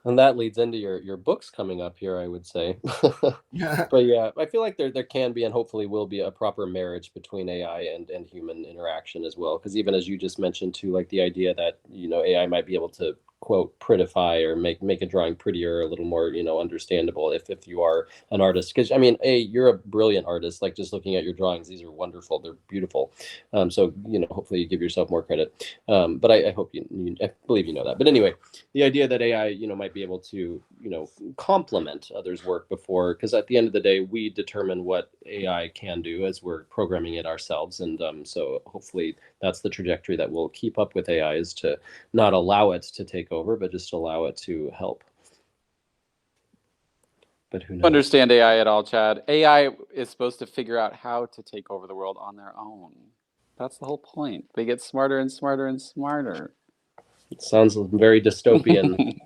And that leads into your books coming up here, I would say. But yeah, I feel like there can be and hopefully will be a proper marriage between AI and human interaction as well. Because even as you just mentioned too, like the idea that AI might be able to quote prettify or make a drawing prettier, a little more understandable if you are an artist. Because I mean, you're a brilliant artist. Like just looking at your drawings, these are wonderful. They're beautiful. So hopefully you give yourself more credit. But I hope I believe you know that. But anyway, the idea that AI might be able to complement others' work before, because at the end of the day we determine what AI can do as we're programming it ourselves, and so hopefully that's the trajectory that we'll keep up with AI, is to not allow it to take over, but just allow it to help. But who knows? Understand AI at all, Chad? AI is supposed to figure out how to take over the world on their own. That's the whole point. They get smarter and smarter and smarter. It sounds very dystopian.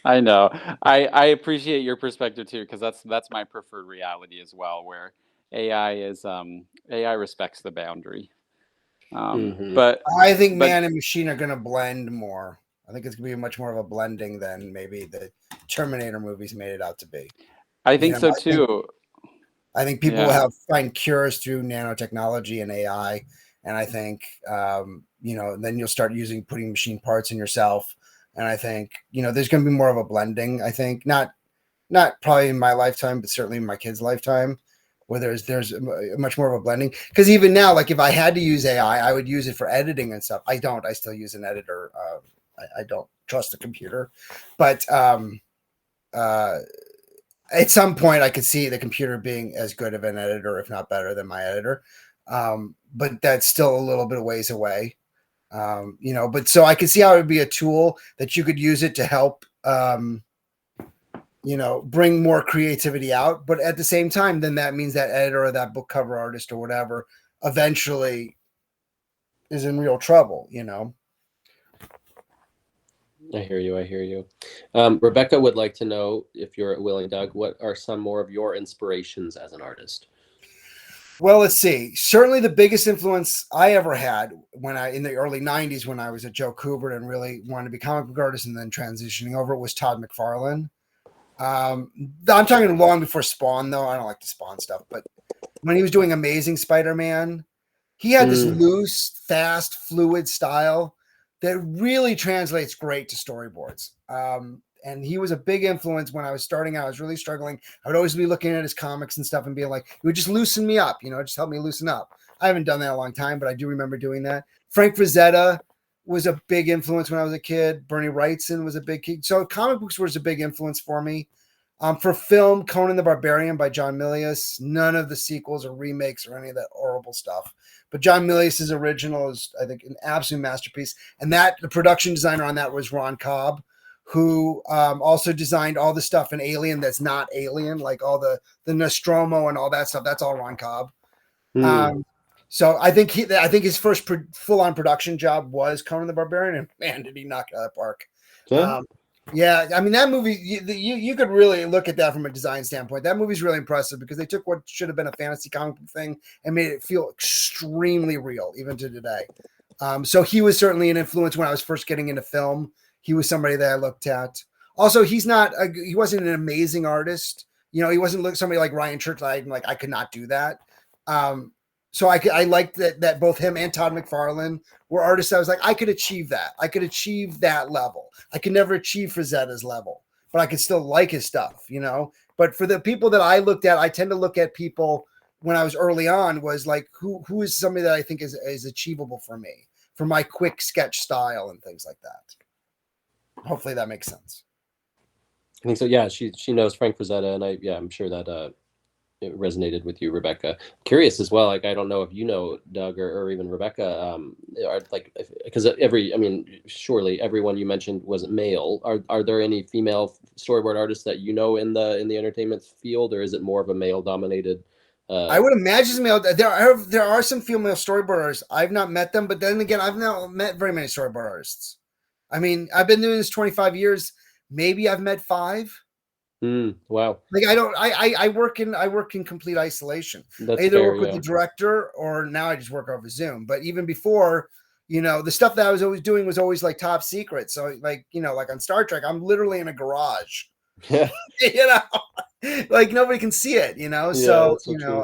I know. I appreciate your perspective too, because that's my preferred reality as well, where AI respects the boundary. But I think man and machine are going to blend more. I think it's going to be much more of a blending than maybe the Terminator movies made it out to be. I think so too. I think people will find cures through nanotechnology and AI. And I think, then you'll start putting machine parts in yourself. And I think, there's going to be more of a blending. I think not probably in my lifetime, but certainly in my kids' lifetime, where there's much more of a blending. Because even now, like if I had to use AI, I would use it for editing and stuff. I don't. I still use an editor. I don't trust the computer. But at some point, I could see the computer being as good of an editor, if not better than my editor. But that's still a little bit of ways away. But so I could see how it would be a tool that you could use it to help, bring more creativity out. But at the same time, then that means that editor or that book cover artist or whatever eventually is in real trouble, I hear you. Rebecca would like to know, if you're willing, Doug, what are some more of your inspirations as an artist? Well, let's see. Certainly the biggest influence I ever had in the early 90s, when I was at Joe Kubert and really wanted to be a comic book artist and then transitioning over, was Todd McFarlane. I'm talking long before Spawn, though. I don't like the Spawn stuff, but when he was doing Amazing Spider-Man, he had this loose, fast, fluid style that really translates great to storyboards. And he was a big influence when I was starting out. I was really struggling. I would always be looking at his comics and stuff and being like, it would just loosen me up, just help me loosen up. I haven't done that in a long time, but I do remember doing that. Frank Frazetta was a big influence when I was a kid. Bernie Wrightson was a big kid. So comic books was a big influence for me. For film, Conan the Barbarian by John Milius. None of the sequels or remakes or any of that horrible stuff. But John Milius' original is, I think, an absolute masterpiece. And the production designer on that was Ron Cobb, who also designed all the stuff in Alien that's not Alien, like all the Nostromo and all that stuff. That's all Ron Cobb. So I think his first full-on production job was Conan the Barbarian, and man, did he knock it out of the park. Yeah, I mean, that movie, you could really look at that from a design standpoint. That movie's really impressive because they took what should have been a fantasy comic book thing and made it feel extremely real, even to today. So he was certainly an influence when I was first getting into film. He was somebody that I looked at. Also, he wasn't an amazing artist. He wasn't somebody like Ryan Church-Light, and like I could not do that. So I liked that both him and Todd McFarlane were artists. I was like, I could achieve that. I could achieve that level. I could never achieve Frazetta's level, but I could still like his stuff, But for the people that I looked at, I tend to look at people when I was early on was like, who is somebody that I think is achievable for me, for my quick sketch style and things like that. Hopefully that makes sense. I think so. Yeah, she knows Frank Frazetta, and I'm sure that it resonated with you, Rebecca. Curious as well. Like, I don't know if you know Doug or even Rebecca. Because surely everyone you mentioned was male. Are there any female storyboard artists that in the entertainment field, or is it more of a male dominated I would imagine there are some female storyboard artists. I've not met them, but then again, I've not met very many storyboard artists. I mean, I've been doing this 25 years. Maybe I've met 5. Wow. Like I work in complete isolation. That's I either fair, work with yeah. the director or now I just work over Zoom. But even before, the stuff that I was always doing was always like top secret. So like, like on Star Trek, I'm literally in a garage. Yeah. Like nobody can see it, so true.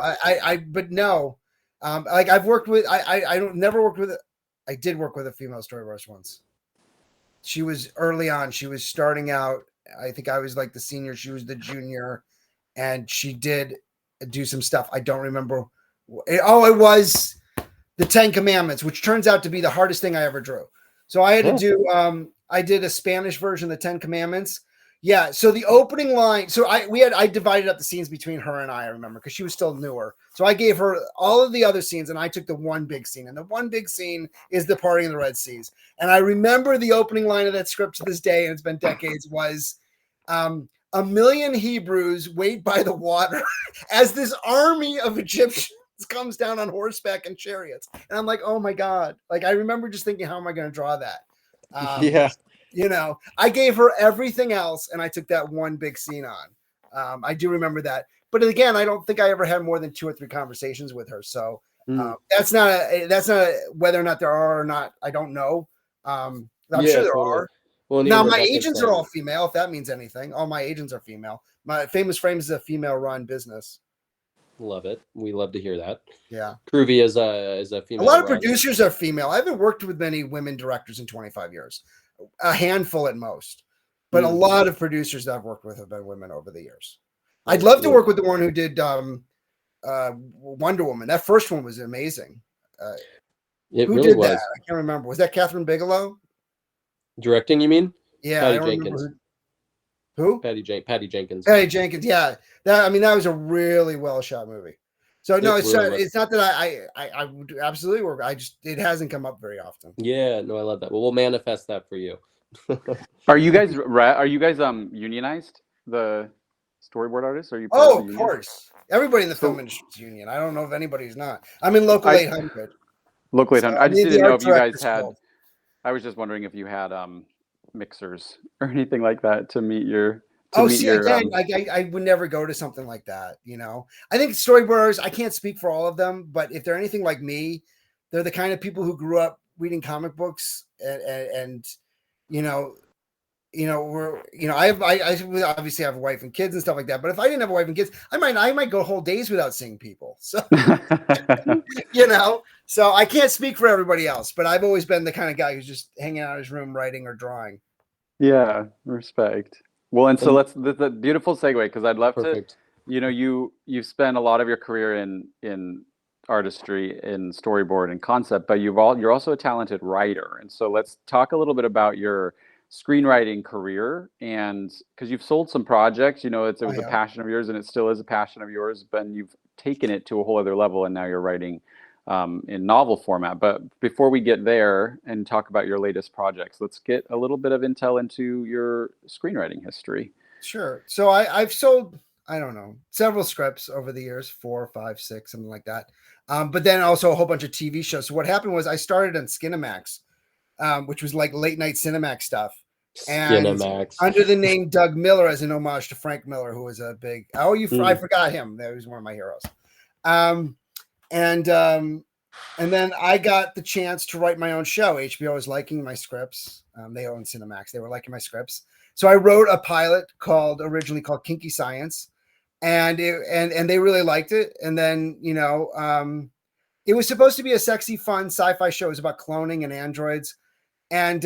but no, like I've worked with I don't never worked with I did work with a female storyboardist once. She was early on, she was starting out. I think I was like the senior, she was the junior, and she did do some stuff. I don't remember. It was the 10 Commandments, which turns out to be the hardest thing I ever drew. So I had to do I did a Spanish version of the 10 Commandments. Yeah, so the opening line, so I divided up the scenes between her and I remember, because she was still newer. So I gave her all of the other scenes and I took the one big scene. And the one big scene is the parting of the Red Seas. And I remember the opening line of that script to this day, and it's been decades, was 1,000,000 Hebrews wait by the water as this army of Egyptians comes down on horseback and chariots. And I'm like, oh my God. Like I remember just thinking, how am I going to draw that? Yeah. I gave her everything else and I took that one big scene on. I do remember that. But again, I don't think I ever had more than 2 or 3 conversations with her. So that's not whether or not there are or not. I don't know. I'm sure there are. Well, now my agents are all female, if that means anything. All my agents are female. My Famous Frames is a female-run business. Love it. We love to hear that. Yeah. Groovy is a female. A lot of producers are female. I haven't worked with many women directors in 25 years. A handful at most, but a lot of producers that I've worked with have been women over the years. I'd love to work with the one who did Wonder Woman. That first one was amazing. Who did that? I can't remember. Was that Catherine Bigelow? Directing, you mean? Yeah, Patty Jenkins. Who? Patty Jenkins. Patty Jenkins. Yeah, that was a really well shot movie. So no, it's not that I would absolutely work. It hasn't come up very often. Yeah, no, I love that. Well, we'll manifest that for you. Are you guys unionized? The storyboard artists? Are you? Of course. Everybody in the film industry is union. I don't know if anybody's not. I'm in Local 800. Local 800. I just didn't know if you guys had. I was just wondering if you had mixers or anything like that to meet your. Again, I would never go to something like that. I think storyboarders, I can't speak for all of them, but if they're anything like me, they're the kind of people who grew up reading comic books and I obviously have a wife and kids and stuff like that. But if I didn't have a wife and kids, I might go whole days without seeing people. So, so I can't speak for everybody else, but I've always been the kind of guy who's just hanging out in his room, writing or drawing. Yeah. Respect. Well, and so that's a beautiful segue, because I'd love to, you've spent a lot of your career in artistry, in storyboard and concept, but you're also a talented writer. And so let's talk a little bit about your screenwriting career, and because you've sold some projects, it was a passion of yours, and it still is a passion of yours, but you've taken it to a whole other level, and now you're writing in novel format. But before we get there and talk about your latest projects, let's get a little bit of intel into your screenwriting history. Sure. So I've sold, I don't know, several scripts over the years, 4, 5, 6, something like that. But then also a whole bunch of TV shows. So what happened was I started on Skinamax, which was like late night Cinemax stuff. And Skinamax. Under the name Doug Miller, as an homage to Frank Miller, who was a big, I forgot him. That was one of my heroes. And then I got the chance to write my own show. HBO was liking my scripts. They own Cinemax. They were liking my scripts. So I wrote a pilot originally called Kinky Science, and they really liked it. And then, it was supposed to be a sexy, fun sci-fi show. It was about cloning and androids. And,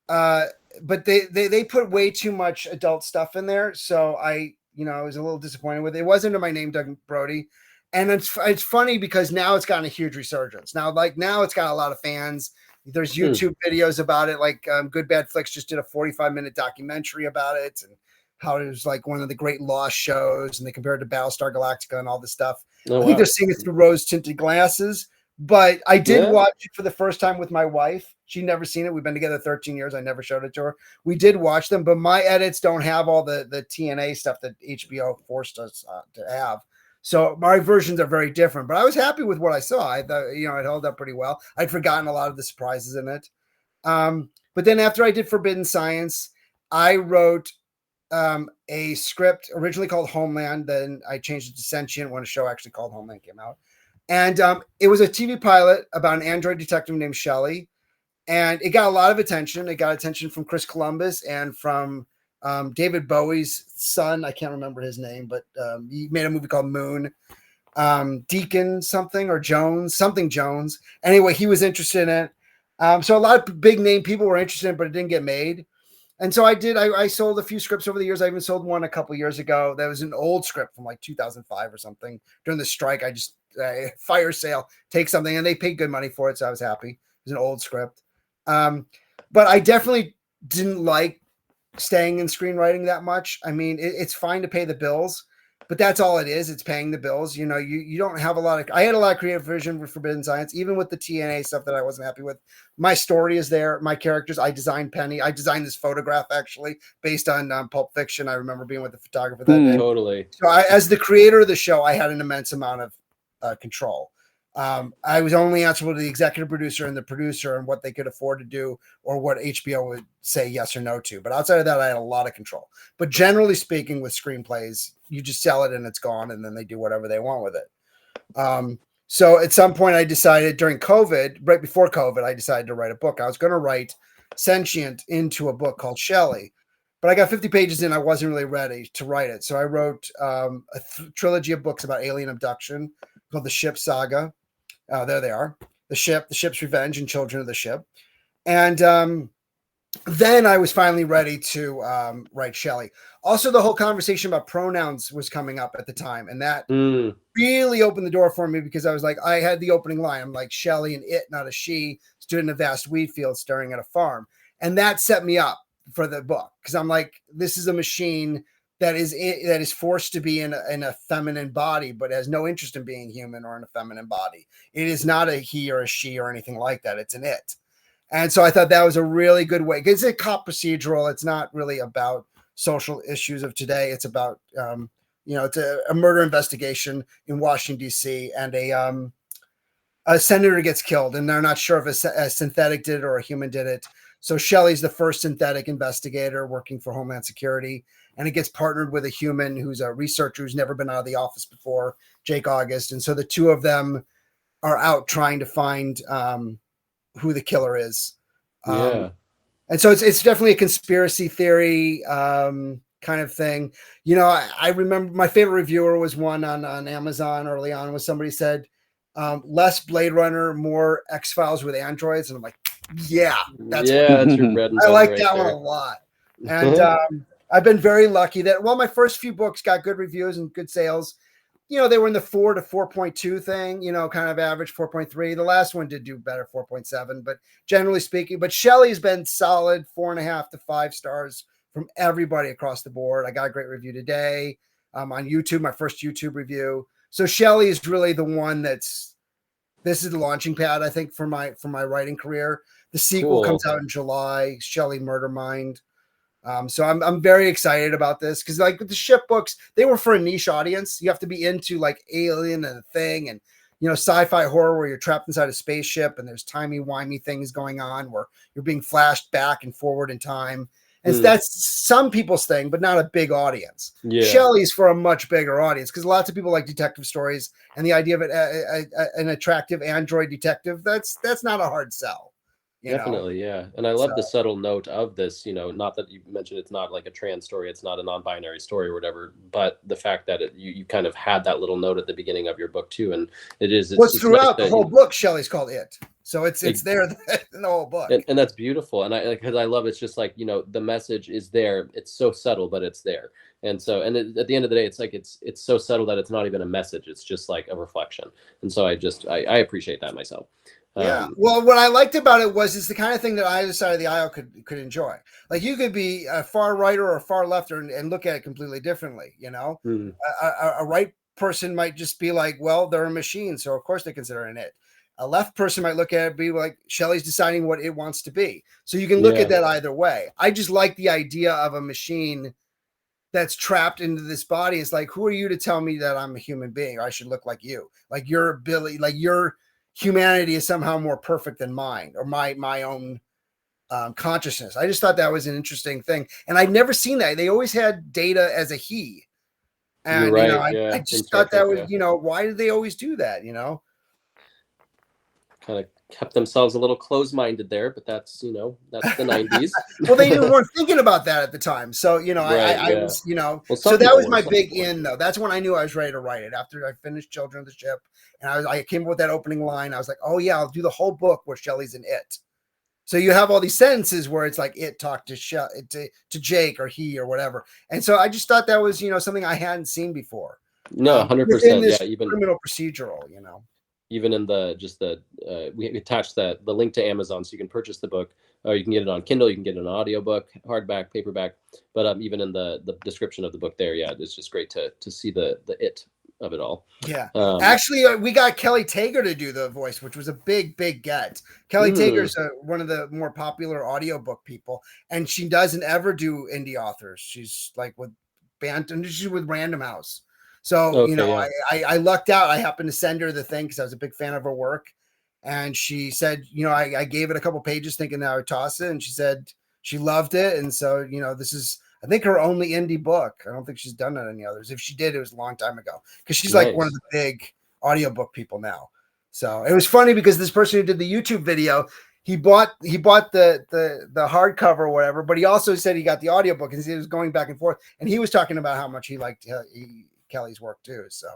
but they put way too much adult stuff in there. So I was a little disappointed with it. It was under my name, Doug Brody. And it's funny because now it's gotten a huge resurgence. Now it's got a lot of fans. There's YouTube videos about it. Like Good Bad Flicks just did a 45-minute documentary about it, and how it was like one of the great lost shows, and they compared it to Battlestar Galactica and all this stuff. I think they're seeing it through rose-tinted glasses. But I did watch it for the first time with my wife. She'd never seen it. We've been together 13 years. I never showed it to her. We did watch them, but my edits don't have all the TNA stuff that HBO forced us to have. So my versions are very different, but I was happy with what I saw. I thought, it held up pretty well. I'd forgotten a lot of the surprises in it. But then after I did Forbidden Science, I wrote a script originally called Homeland. Then I changed it to Sentient when a show actually called Homeland came out. And it was a TV pilot about an android detective named Shelley. And it got a lot of attention. It got attention from Chris Columbus and from David Bowie's son. I can't remember his name, but he made a movie called Moon. Deacon something or Jones. Anyway, he was interested in it. So a lot of big name people were interested in it, but it didn't get made. And so I sold a few scripts over the years. I even sold one a couple years ago. That was an old script from like 2005 or something. During the strike, I just fire sale, take something, and they paid good money for it. So I was happy. It was an old script. But I definitely didn't like staying in screenwriting that much. I mean, it's fine to pay the bills, but that's all it is. It's paying the bills. You don't have a lot of, I had a lot of creative vision with Forbidden Science, even with the TNA stuff that I wasn't happy with. My story is there. My characters, I designed Penny. I designed this photograph actually based on Pulp Fiction. I remember being with the photographer that day. Totally. So as the creator of the show, I had an immense amount of control. I was only answerable to the executive producer and the producer and what they could afford to do or what HBO would say yes or no to. But outside of that, I had a lot of control. But generally speaking, with screenplays, you just sell it and it's gone, and then they do whatever they want with it. So at some point I decided during COVID, right before COVID, I decided to write a book. I was going to write Sentient into a book called Shelley, but I got 50 pages in. I wasn't really ready to write it. So I wrote a trilogy of books about alien abduction called The Ship Saga. There they are. The Ship's Revenge, and Children of the Ship. And then I was finally ready to write Shelley. Also, the whole conversation about pronouns was coming up at the time. And that really opened the door for me because I was like, I had the opening line. I'm like, Shelley, and it, not a she, stood in a vast wheat field staring at a farm. And that set me up for the book because I'm like, this is a machine that is forced to be in a feminine body, but has no interest in being human or in a feminine body. It is not a he or a she or anything like that. It's an it. And so I thought that was a really good way. It's a cop procedural. It's not really about social issues of today. It's about, it's a murder investigation in Washington, D.C. and a senator gets killed and they're not sure if a synthetic did it or a human did it. So Shelley's the first synthetic investigator working for Homeland Security. And it gets partnered with a human who's a researcher who's never been out of the office before, Jake August. And so the two of them are out trying to find who the killer is. And so it's definitely a conspiracy theory kind of thing. I remember my favorite reviewer was one on Amazon early on, was somebody said, less Blade Runner, more X-Files with androids. And I'm like, that's your bread and I like right that there. one a lot. And I've been very lucky that my first few books got good reviews and good sales. They were in the 4 to 4.2 thing, kind of average 4.3. The last one did do better, 4.7, but generally speaking, but Shelley's been solid 4.5 to 5 stars from everybody across the board. I got a great review today on YouTube, my first YouTube review. So Shelley is really the one this is the launching pad, I think, for my writing career. The sequel comes out in July, Shelley Murder Mind. So I'm very excited about this because like with the ship books, they were for a niche audience. You have to be into like Alien and a Thing and sci-fi horror where you're trapped inside a spaceship and there's timey-wimey things going on where you're being flashed back and forward in time. And that's some people's thing, but not a big audience. Shelley's for a much bigger audience because lots of people like detective stories and the idea of an attractive android detective, that's not a hard sell. Definitely, yeah. And I love the subtle note of this, not that you mentioned it's not like a trans story, it's not a non-binary story or whatever, but the fact that you kind of had that little note at the beginning of your book too. And it's throughout the whole book, Shelley's called It. So it's there in the whole book. And that's beautiful. And because I love it's just like, the message is there. It's so subtle, but it's there. And so, at the end of the day, it's like, it's so subtle that it's not even a message. It's just like a reflection. And so I appreciate that myself. Yeah. Well, what I liked about it was it's the kind of thing that either side of the aisle could enjoy. Like you could be a far righter or a far lefter and look at it completely differently. A right person might just be like, well, they're a machine, so of course they consider it an it. A left person might look at it and be like, Shelley's deciding what it wants to be. So you can look at that either way. I just like the idea of a machine that's trapped into this body. It's like, who are you to tell me that I'm a human being or I should look like you? Like your ability, like your humanity is somehow more perfect than mine or my own consciousness. I just thought that was an interesting thing. And I'd never seen that. They always had Data as a he. And, You're right, you know, yeah, I just in thought Star that Trek, was, you know, why did they always do that? You know? kind of kept themselves a little closed-minded there, but that's, you know, that's the 90s. Well, they weren't thinking about that at the time. So, you know, Right, I yeah. was, you know, Well, so some that people was were, my some big people were. in though. That's when I knew I was ready to write it. After I finished Children of the Ship and I came up with that opening line. I was like, oh yeah, I'll do the whole book where Shelley's in it. So you have all these sentences where it's like it talked to Jake or he or whatever. And so I just thought that was, you know, something I hadn't seen before. No, Within 100%. this Yeah, even criminal procedural, you know. even in the just the we attached the link to Amazon so you can purchase the book, or you can get it on Kindle, you can get an audiobook, hardback, paperback, but even in the description of the book there, yeah, it's just great to see the it of it all. Yeah. Um, Actually, we got Kelly Tager to do the voice, which was a big get. Kelly Tager's one of the more popular audiobook people, and she doesn't ever do indie authors. She's like with and she's with Random House. So, you know, yeah. I lucked out. I happened to send her the thing because I was a big fan of her work. And she said, you know, I gave it a couple pages thinking that I would toss it. And she said she loved it. And so, you know, this is, I think, her only indie book. I don't think she's done any others. If she did, it was a long time ago because she's like one of the big audiobook people now. So it was funny because this person who did the YouTube video, he bought the hardcover or whatever, but he also said he got the audiobook and he was going back and forth. And he was talking about how much he liked Kelly's work too. So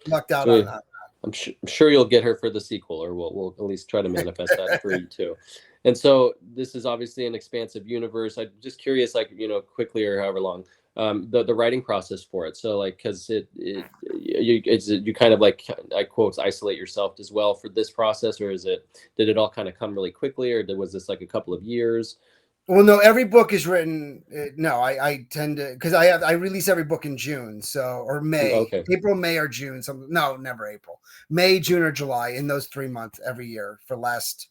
lucked out on that. I'm sure you'll get her for the sequel, or we'll at least try to manifest that for you too. And so this is obviously an expansive universe. I'm just curious, like, you know, quickly or however long, the writing process for it. So like, because you kind of like, I quotes, isolate yourself as well for this process, or did it all kind of come really quickly, or was this like a couple of years? Well, no, every book is written. No, I tend to, because I release every book in June, so, or May, April, May, or June. No, never April, May, June, or July, in those 3 months every year for last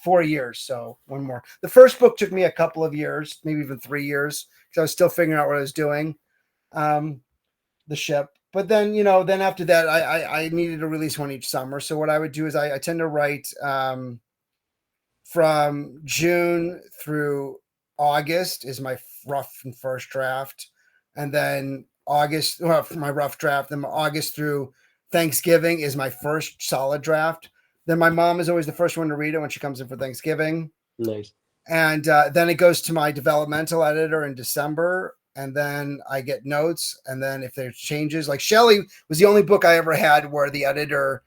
4 years. So one more. The first book took me a couple of years, maybe even 3 years, because I was still figuring out what I was doing, the ship. But then, you know, then after that, I needed to release one each summer. So what I would do is I tend to write from June through August is my rough and first draft. And then August, well, for my rough draft, then August through Thanksgiving is my first solid draft. Then my mom is always the first one to read it when she comes in for Thanksgiving. Nice. And then it goes to my developmental editor in December. And then I get notes. And then if there's changes, like Shelley was the only book I ever had where the editor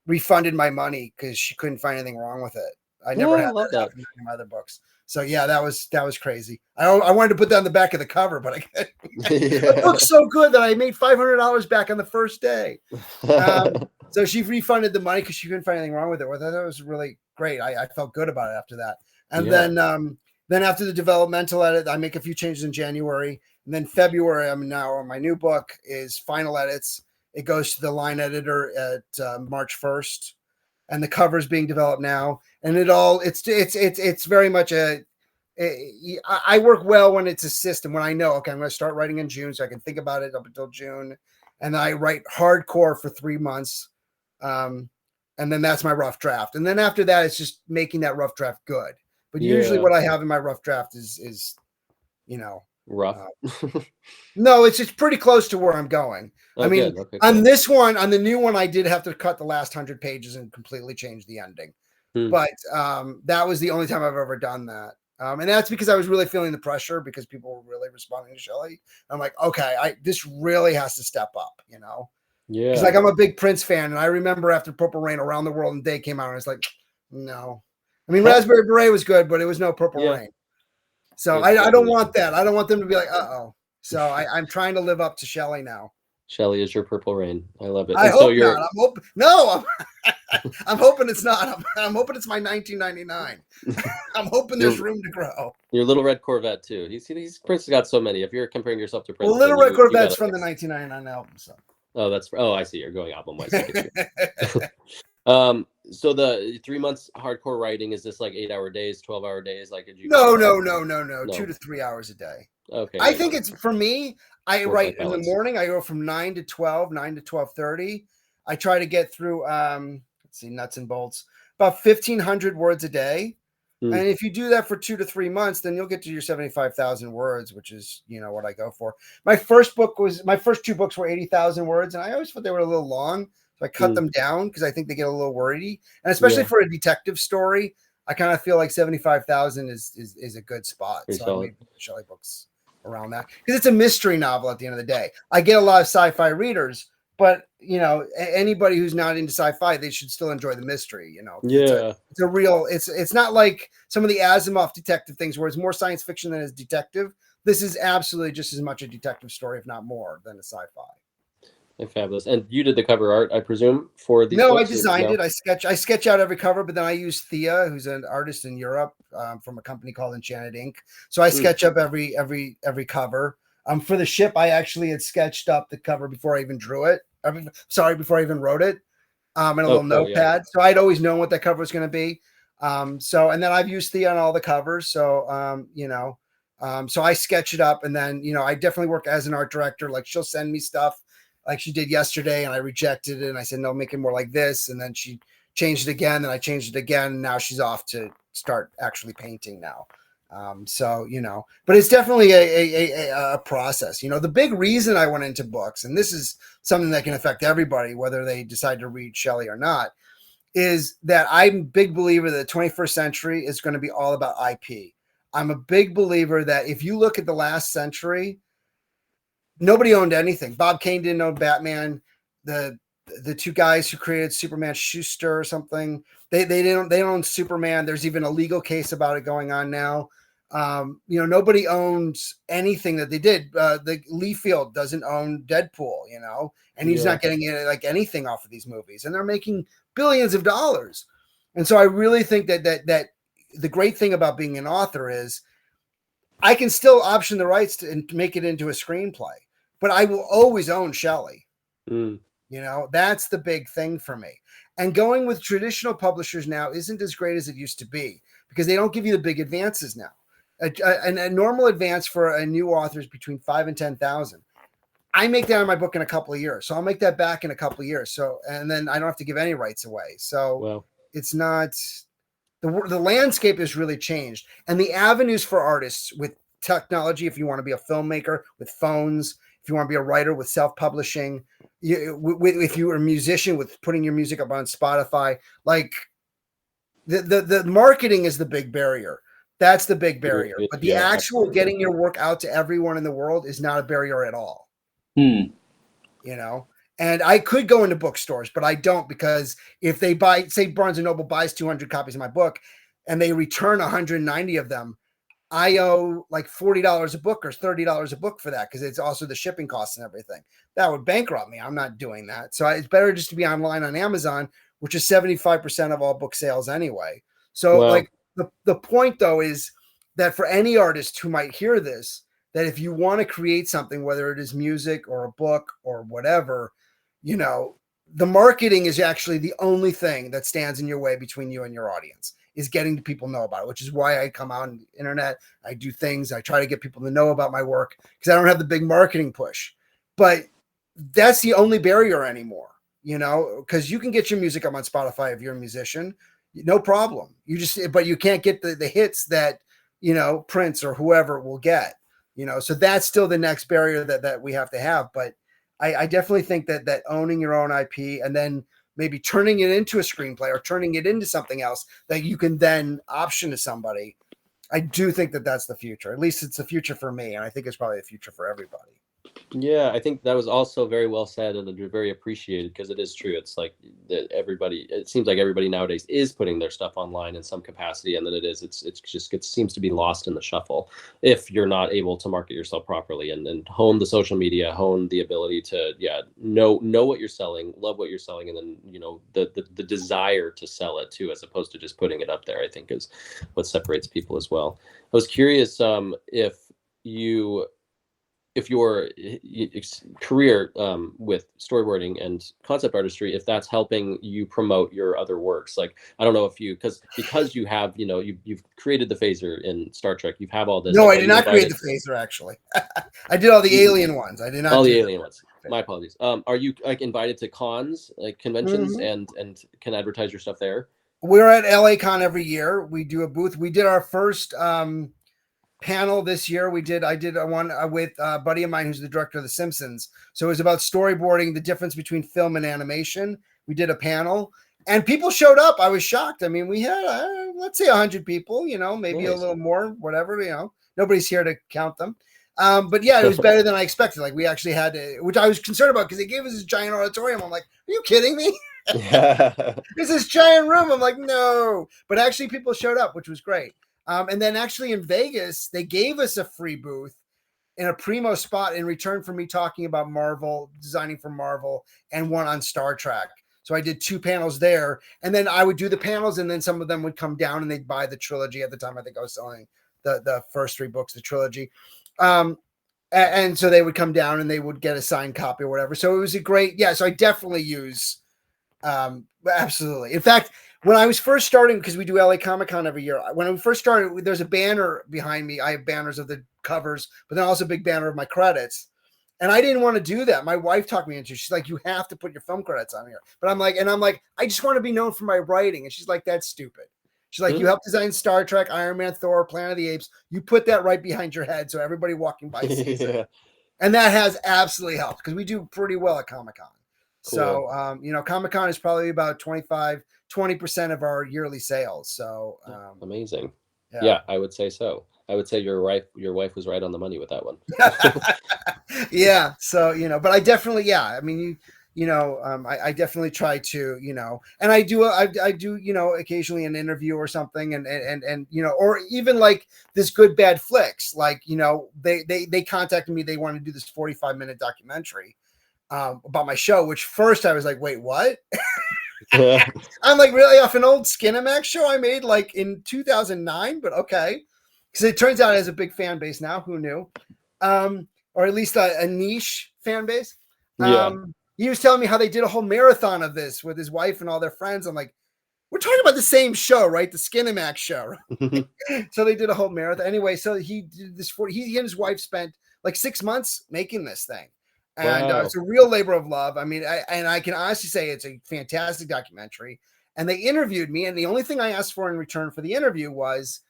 refunded my money because she couldn't find anything wrong with it. I never had that happen in my other books. So yeah, that was crazy. I wanted to put that on the back of the cover, but I can't. The book's so good that I made $500 back on the first day. So she refunded the money because she couldn't find anything wrong with it. Well, that was really great. I felt good about it after that. And then after the developmental edit, I make a few changes in January. And then February, I'm now on my new book is final edits. It goes to the line editor at March 1st. And the cover is being developed now. And it's very much I work well when it's a system, when I know, okay, I'm going to start writing in June so I can think about it up until June. And then I write hardcore for 3 months. And then that's my rough draft. And then after that, it's just making that rough draft good. But usually what I have in my rough draft is you know, rough. No, it's pretty close to where I'm going. I mean, on this one, on the new one, I did have to cut the last 100 pages and completely change the ending. But that was the only time I've ever done that. And that's because I was really feeling the pressure because people were really responding to Shelley. I'm like, okay, this really has to step up, you know? Yeah. Because like I'm a big Prince fan. And I remember after Purple Rain, Around the World in a Day came out, and I was like, no. I mean, Raspberry Beret was good, but it was no Purple Rain. So I don't want that. I don't want them to be like, uh-oh. So I'm trying to live up to Shelley now. Shelley is your Purple Rain. I love it. I hope not. I'm hoping it's not. I'm hoping it's my 1999. I'm hoping there's room to grow. Your Little Red Corvette too. He's Prince has got so many. If you're comparing yourself to Prince, well, Little Red Corvette's from the 1999 album. So. I see. You're going album wise. So the 3 months hardcore writing, is this like 8-hour days, 12-hour days? Like, No. 2 to 3 hours a day. Okay. I think it's, for me, I Work-life write in the balance. morning. I go from 9 to 12, 9 to 12:30. I try to get through, let's see, nuts and bolts, about 1,500 words a day. And if you do that for 2 to 3 months, then you'll get to your 75,000 words, which is, what I go for. My first two books were 80,000 words, and I always thought they were a little long. So I cut them down because I think they get a little wordy. And especially for a detective story, I kind of feel like 75,000 is a good spot. Pretty so solid. I made Shelley books around that because it's a mystery novel at the end of the day. I get a lot of sci-fi readers, but anybody who's not into sci-fi, they should still enjoy the mystery. It's a real. It's not like some of the Asimov detective things where it's more science fiction than it's detective. This is absolutely just as much a detective story, if not more, than a sci-fi. Fabulous. And you did the cover art, I presume, for these No, books? I designed it. I sketch out every cover, but then I use Thea, who's an artist in Europe from a company called Enchanted Ink. So I sketch up every cover. For the ship, I actually had sketched up the cover before I even drew it. Before I even wrote it, in a little notepad. So I'd always known what that cover was going to be. And then I've used Thea on all the covers. So so I sketch it up, and then I definitely work as an art director. Like, she'll send me stuff, like she did yesterday, and I rejected it, and I said, no, make it more like this. And then she changed it again, and I changed it again, and now she's off to start actually painting now. But it's definitely a process. The big reason I went into books, and this is something that can affect everybody, whether they decide to read Shelley or not, is that I'm a big believer that the 21st century is going to be all about IP. I'm a big believer that if you look at the last century, nobody owned anything. Bob Kane didn't own Batman. The two guys who created Superman, Schuster or something, they don't own Superman. There's even a legal case about it going on now. Nobody owns anything that they did. The Liefeld doesn't own Deadpool, and he's not getting like anything off of these movies, and they're making billions of dollars. And so I really think that the great thing about being an author is I can still option the rights to make it into a screenplay, but I will always own Shelley. That's the big thing for me. And going with traditional publishers now isn't as great as it used to be because they don't give you the big advances now. A normal advance for a new author is between 5,000 and 10,000. I make that on my book in a couple of years, so I'll make that back in a couple of years. So, and then I don't have to give any rights away. So it's not. The landscape has really changed, and the avenues for artists with technology, if you want to be a filmmaker with phones, if you want to be a writer with self-publishing, if you're a musician with putting your music up on Spotify, like the marketing is the big barrier. That's the big barrier. But the actual getting your work out to everyone in the world is not a barrier at all. And I could go into bookstores, but I don't, because if they buy, say Barnes & Noble buys 200 copies of my book and they return 190 of them, I owe like $40 a book or $30 a book for that, because it's also the shipping costs and everything. That would bankrupt me. I'm not doing that. So it's better just to be online on Amazon, which is 75% of all book sales anyway. So like the point though is that for any artist who might hear this, that if you want to create something, whether it is music or a book or whatever, the marketing is actually the only thing that stands in your way between you and your audience, is getting to people know about it, which is why I come out on the internet. I do things. I try to get people to know about my work because I don't have the big marketing push. But that's the only barrier anymore, because you can get your music up on Spotify if you're a musician, no problem. But you can't get the hits that, Prince or whoever will get, so that's still the next barrier that we have to have. But I definitely think that owning your own IP and then maybe turning it into a screenplay or turning it into something else that you can then option to somebody, I do think that that's the future. At least it's the future for me, and I think it's probably the future for everybody. Yeah, I think that was also very well said and very appreciated, because it is true. It's like that it seems like everybody nowadays is putting their stuff online in some capacity, and then it seems to be lost in the shuffle if you're not able to market yourself properly and hone the social media, hone the ability to know what you're selling, love what you're selling, and then the desire to sell it too, as opposed to just putting it up there, I think is what separates people as well. I was curious if if your career with storyboarding and concept artistry, if that's helping you promote your other works. Like, I don't know if you, because you have, you've created the phaser in Star Trek, you have all this. No, like, I did not create the phaser, actually. I did all the alien ones. I did not all do the alien ones. My apologies. Are you like invited to cons, like conventions, and can advertise your stuff there? We're at LA Con every year. We do a booth. We did our first panel this year. I did one with a buddy of mine who's the director of The Simpsons. So it was about storyboarding, the difference between film and animation. We did a panel and people showed up. I was shocked. I mean, we had, let's say 100 people, maybe Nice. a little more, whatever, nobody's here to count them. But yeah, it was better than I expected. Like, we actually had to, which I was concerned about because they gave us this giant auditorium. I'm like, are you kidding me? There's this giant room. I'm like, no. But actually people showed up, which was great. And then actually in Vegas, they gave us a free booth in a primo spot in return for me talking about Marvel, designing for Marvel, and one on Star Trek. So I did 2 panels there, and then I would do the panels, and then some of them would come down and they'd buy the trilogy. At the time, I think I was selling the first 3 books, the trilogy. And so they would come down and they would get a signed copy or whatever. So it was a great, so I definitely use, absolutely. In fact, when I was first starting, because we do LA Comic Con every year, when we first started, there's a banner behind me. I have banners of the covers, but then also a big banner of my credits. And I didn't want to do that. My wife talked me into it. She's like, you have to put your film credits on here. But I'm like, I just want to be known for my writing. And she's like, that's stupid. She's like, you helped design Star Trek, Iron Man, Thor, Planet of the Apes. You put that right behind your head so everybody walking by sees it. And that has absolutely helped because we do pretty well at Comic-Con. Cool. So, Comic-Con is probably about 20% of our yearly sales. So amazing. Yeah, I would say so. I would say your wife was right on the money with that one. Yeah. So, but I definitely, I mean, I definitely try to, and I do, occasionally an interview or something and, or even like this Good Bad Flicks, like, they contacted me. They wanted to do this 45-minute documentary about my show, which first I was like, wait, what? I'm like, really, off an old Skinamax show I made like in 2009, but okay. Because it turns out it has a big fan base now. Who knew? Or at least a niche fan base. He was telling me how they did a whole marathon of this with his wife and all their friends. I'm like, we're talking about the same show, right? The Skinamax show. So they did a whole marathon. Anyway, so he did this he and his wife spent like 6 months making this thing. And it's a real labor of love. I mean, I can honestly say it's a fantastic documentary. And they interviewed me. And the only thing I asked for in return for the interview was,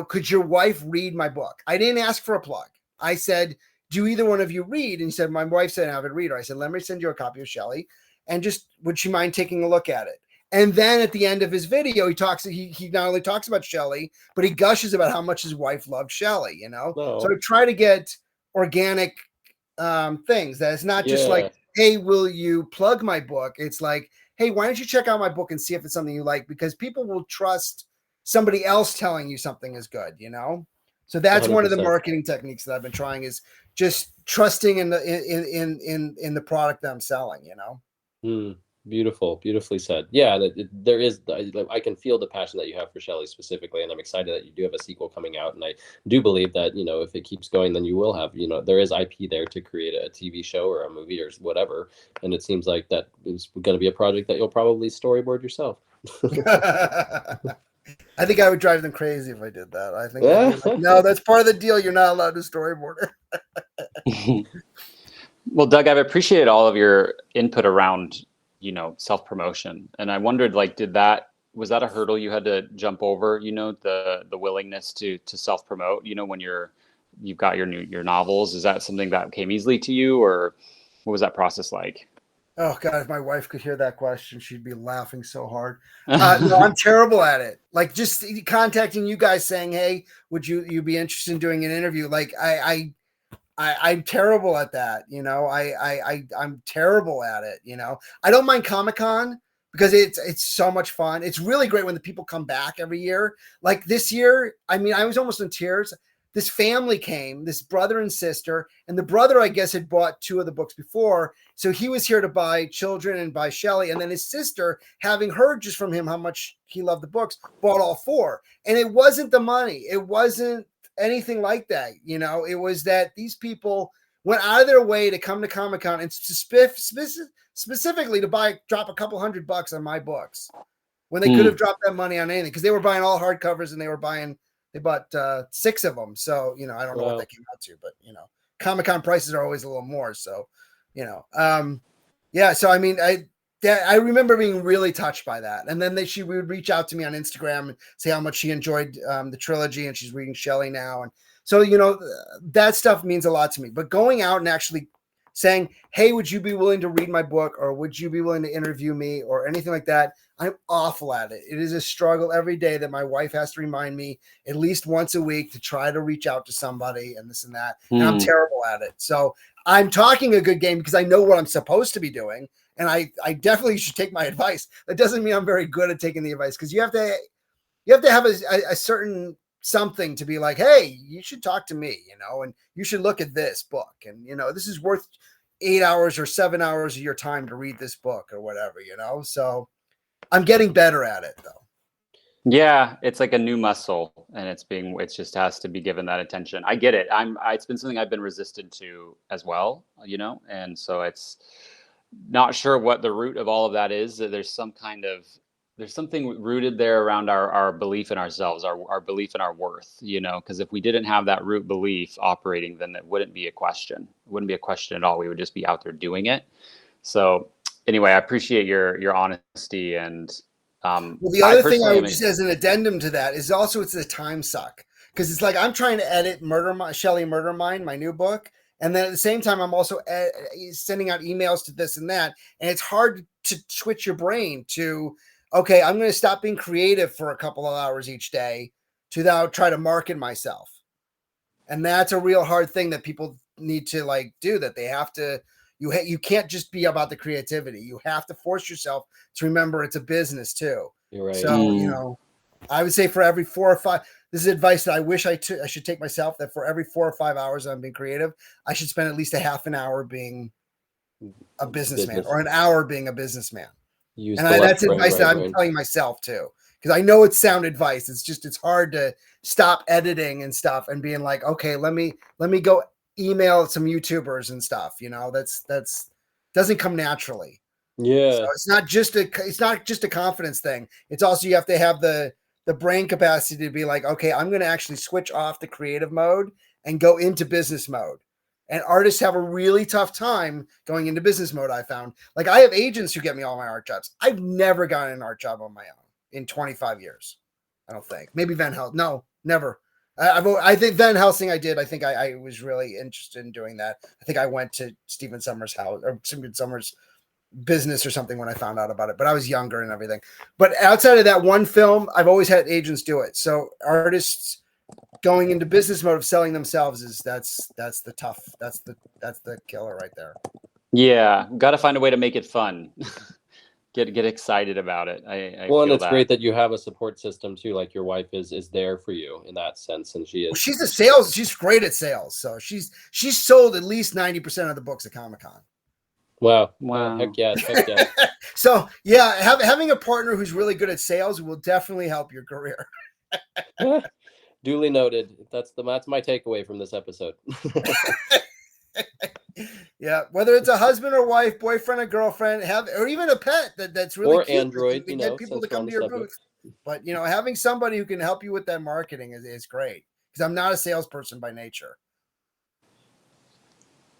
could your wife read my book? I didn't ask for a plug. I said, do either one of you read? And he said, my wife said, avid reader. I said, let me send you a copy of Shelley. And just, would she mind taking a look at it? And then at the end of his video, he not only talks about Shelley, but he gushes about how much his wife loved Shelley, So I try to get organic things that it's not just like, hey, will you plug my book? It's like, hey, why don't you check out my book and see if it's something you like? Because people will trust somebody else telling you something is good, So that's 100%. One of the marketing techniques that I've been trying is just trusting in the product that I'm selling, Beautiful, beautifully said. Yeah, there is. I can feel the passion that you have for Shelley specifically, and I'm excited that you do have a sequel coming out. And I do believe that if it keeps going, then you will have there is IP there to create a TV show or a movie or whatever. And it seems like that is going to be a project that you'll probably storyboard yourself. I think I would drive them crazy if I did that. I think like, no, that's part of the deal. You're not allowed to storyboard it. Well, Doug, I've appreciated all of your input around self-promotion. And I wondered, like, was that a hurdle you had to jump over, the willingness to self-promote, when you've got your novels? Is that something that came easily to you, or what was that process like? Oh God, if my wife could hear that question, she'd be laughing so hard. No, I'm terrible at it. Like, just contacting you guys saying, hey, would you be interested in doing an interview? Like I'm terrible at that. I'm terrible at it. I don't mind Comic-Con because it's so much fun. It's really great when the people come back every year. Like this year, I mean, I was almost in tears. This family came, this brother and sister, and the brother, I guess, had bought 2 of the books before. So he was here to buy Children and buy Shelley. And then his sister, having heard just from him how much he loved the books, bought all 4. And it wasn't the money. It wasn't anything like that. It was that these people went out of their way to come to Comic-Con and specifically to drop a couple $100 on my books when they could have dropped that money on anything, because they were buying all hardcovers and they bought 6 of them. So, you know, I don't know what that came out to, but you know, Comic-Con prices are always a little more. So, you know, yeah. So, I mean, I remember being really touched by that. And then she would reach out to me on Instagram and say how much she enjoyed the trilogy, and she's reading Shelley now. And so, you know, that stuff means a lot to me. But going out and actually saying, hey, would you be willing to read my book, or would you be willing to interview me, or anything like that, I'm awful at it. It is a struggle every day that my wife has to remind me at least once a week to try to reach out to somebody and this and that. And I'm terrible at it. So I'm talking a good game because I know what I'm supposed to be doing. And I definitely should take my advice. That doesn't mean I'm very good at taking the advice, because you have to have a certain something to be like, hey, you should talk to me, you know, and you should look at this book, and you know, this is worth 8 hours or 7 hours of your time to read this book or whatever, you know. So I'm getting better at it though. Yeah, it's like a new muscle, and it just has to be given that attention. I get it. It's been something I've been resistant to as well, you know, and so it's not sure what the root of all of that is. There's something rooted there around our belief in ourselves, our belief in our worth, you know, because if we didn't have that root belief operating, then it wouldn't be a question. It wouldn't be a question at all. We would just be out there doing it. So anyway, I appreciate your honesty. And well, the other thing I would just, as an addendum to that, is also it's a time suck, because it's like I'm trying to edit Shelley Murdermind, my new book. And then at the same time, I'm also sending out emails to this and that. And it's hard to switch your brain to, okay, I'm going to stop being creative for a couple of hours each day to now try to market myself. And that's a real hard thing that people need to like do, that they have to, you can't just be about the creativity. You have to force yourself to remember it's a business too. You're right. So, you know, I would say for every 4 or 5, this is advice that I wish I should take myself, that for every 4 or 5 hours I'm being creative, I should spend at least a half an hour being a businessman or an hour being a businessman. That's advice that I'm telling myself too, because I know it's sound advice. It's hard to stop editing and stuff and being like, okay, let me go email some YouTubers and stuff. You know, that's doesn't come naturally. Yeah. So it's not just a confidence thing. It's also, you have to have the brain capacity to be like, okay, I'm going to actually switch off the creative mode and go into business mode. And artists have a really tough time going into business mode, I found. Like, I have agents who get me all my art jobs. I've never gotten an art job on my own in 25 years. I don't think. Maybe Van Helsing. No, never. I think Van Helsing I did. I think I was really interested in doing that. I think I went to Stephen Summers' house, or Stephen Summers' business or something, when I found out about it, but I was younger and everything. But outside of that one film, I've always had agents do it. So artists going into business mode of selling themselves that's the killer right there. Yeah, got to find a way to make it fun. get excited about it. Well, and it's great that you have a support system too. Like your wife is there for you in that sense, and she is. Well, she's great at sales, so she's sold at least 90% of the books at Comic-Con. Wow. Heck yeah. So yeah, having a partner who's really good at sales will definitely help your career. Duly noted. That's my takeaway from this episode. Yeah, whether it's a husband or wife, boyfriend or girlfriend, or even a pet that's really or cute, Android, you get people to come to your booth. But you know, having somebody who can help you with that marketing is great, because I'm not a salesperson by nature.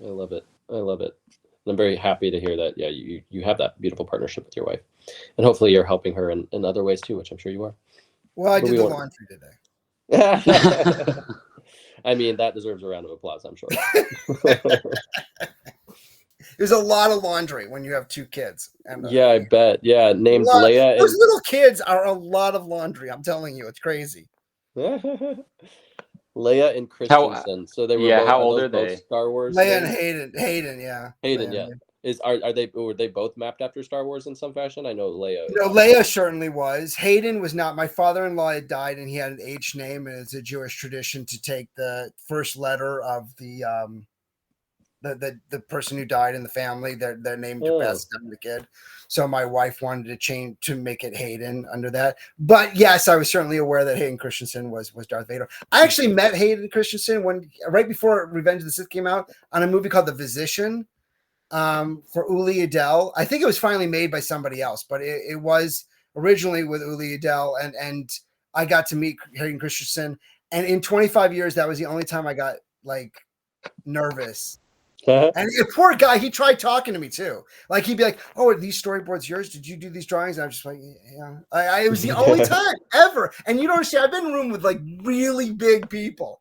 I love it. I'm very happy to hear that. Yeah, you have that beautiful partnership with your wife, and hopefully you're helping her in other ways too, which I'm sure you are. Well, I did the laundry today. I mean, that deserves a round of applause, I'm sure. There's a lot of laundry when you have 2 kids. And yeah, I bet. Yeah, named Leia. Those little kids are a lot of laundry. I'm telling you, it's crazy. Leia and Christensen. So they were. Yeah, how old are they? Star Wars. Leia and Hayden. Yeah. Hayden. Yeah. Were they both mapped after Star Wars in some fashion? I know Leia. No, Leia certainly was. Hayden was not. My father-in-law had died, and he had an H name, and it's a Jewish tradition to take the first letter of the the person who died in the family. They're named Oh. Beth after the kid. So my wife wanted to change to make it Hayden under that. But yes, I was certainly aware that Hayden Christensen was Darth Vader. I actually met Hayden Christensen right before Revenge of the Sith came out on a movie called The Physician for Uli Adel. I think it was finally made by somebody else, but it was originally with Uli Adel, and I got to meet Hayden Christensen. And in 25 years, that was the only time I got like nervous. And the poor guy, he tried talking to me too. Like he'd be like, "Oh, are these storyboards yours? Did you do these drawings?" And I was just like, "Yeah." It was the only time ever. And you don't understand. I've been in a room with like really big people,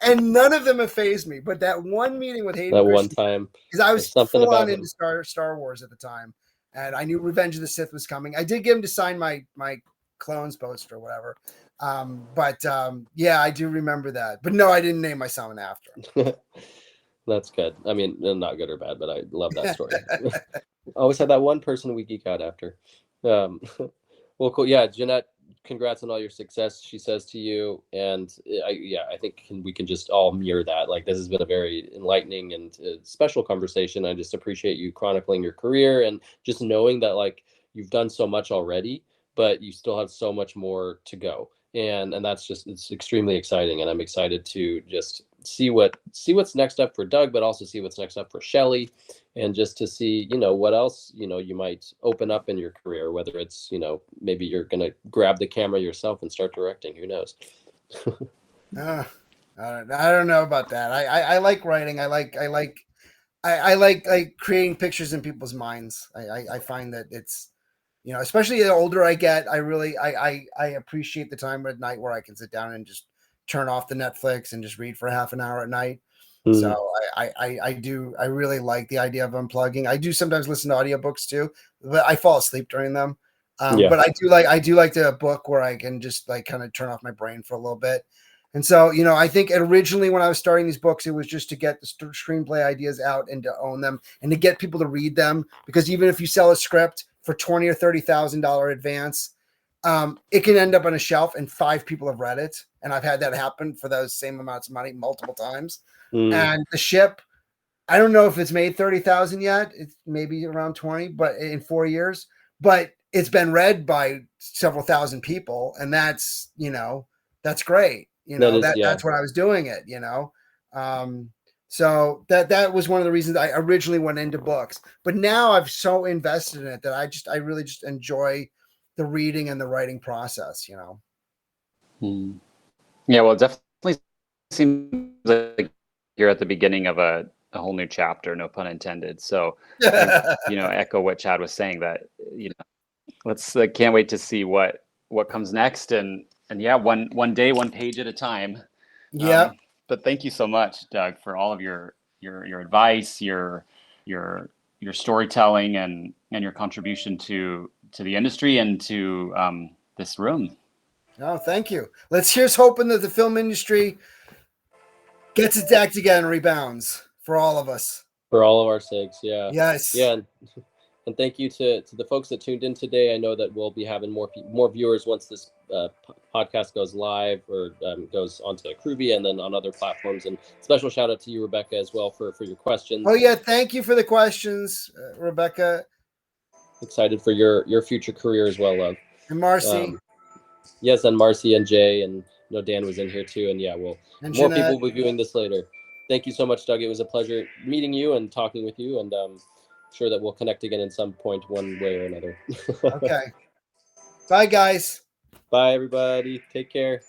and none of them have fazed me. But that one meeting with Hayden, That one time, because I was something full about on into Star Wars at the time, and I knew Revenge of the Sith was coming. I did get him to sign my Clones poster or whatever. Yeah, I do remember that. But no, I didn't name my son after him. That's good. I mean, not good or bad, but I love that story. Always had that one person we geek out after. Well, cool. Yeah, Jeanette, congrats on all your success, she says to you. And I think we can just all mirror that. Like, this has been a very enlightening and special conversation. I just appreciate you chronicling your career and just knowing that, like, you've done so much already, but you still have so much more to go. And that's just, it's extremely exciting. And I'm excited to just see what's next up for Doug, but also see what's next up for Shelley, and just to see, what else, you might open up in your career, whether it's, maybe you're going to grab the camera yourself and start directing, who knows? I don't know about that. I like writing. I like creating pictures in people's minds. I find that it's, especially the older I get, I appreciate the time at night where I can sit down and just turn off the Netflix and just read for half an hour at night. So I really like the idea of unplugging. I do sometimes listen to audiobooks too, but I fall asleep during them. But I do like a book where I can just like kind of turn off my brain for a little bit. And so, I think originally when I was starting these books, it was just to get the screenplay ideas out and to own them and to get people to read them. Because even if you sell a script for $20,000 or $30,000 advance, it can end up on a shelf and 5 people have read it. And I've had that happen for those same amounts of money multiple times. And the ship, I don't know if it's made 30,000 yet. It's maybe around 20, but in 4 years, but it's been read by several thousand people. And that's, that's great. That's what I was doing it, so that was one of the reasons I originally went into books, but now I've so invested in it that I really just enjoy the reading and the writing process, Yeah, well, it definitely seems like you're at the beginning of a whole new chapter, no pun intended. So, echo what Chad was saying, that, let's can't wait to see what comes next. And yeah, one day, one page at a time. Yeah. But thank you so much, Doug, for all of your advice, your storytelling, and your contribution to the industry and to this room. Oh, thank you. Here's hoping that the film industry gets its act together and rebounds for all of us. For all of our sakes, yeah. Yes. Yeah, and thank you to the folks that tuned in today. I know that we'll be having more viewers once this podcast goes live or goes onto Cruvia and then on other platforms. And special shout out to you, Rebecca, as well for your questions. Oh yeah, thank you for the questions, Rebecca. Excited for your future career as well, love. And Marcy. Yes, and Marcy and Jay, and Dan was in here too. And yeah, more people will be viewing this later. Thank you so much, Doug. It was a pleasure meeting you and talking with you, and sure that we'll connect again in some point, one way or another. Okay. Bye, guys. Bye, everybody. Take care.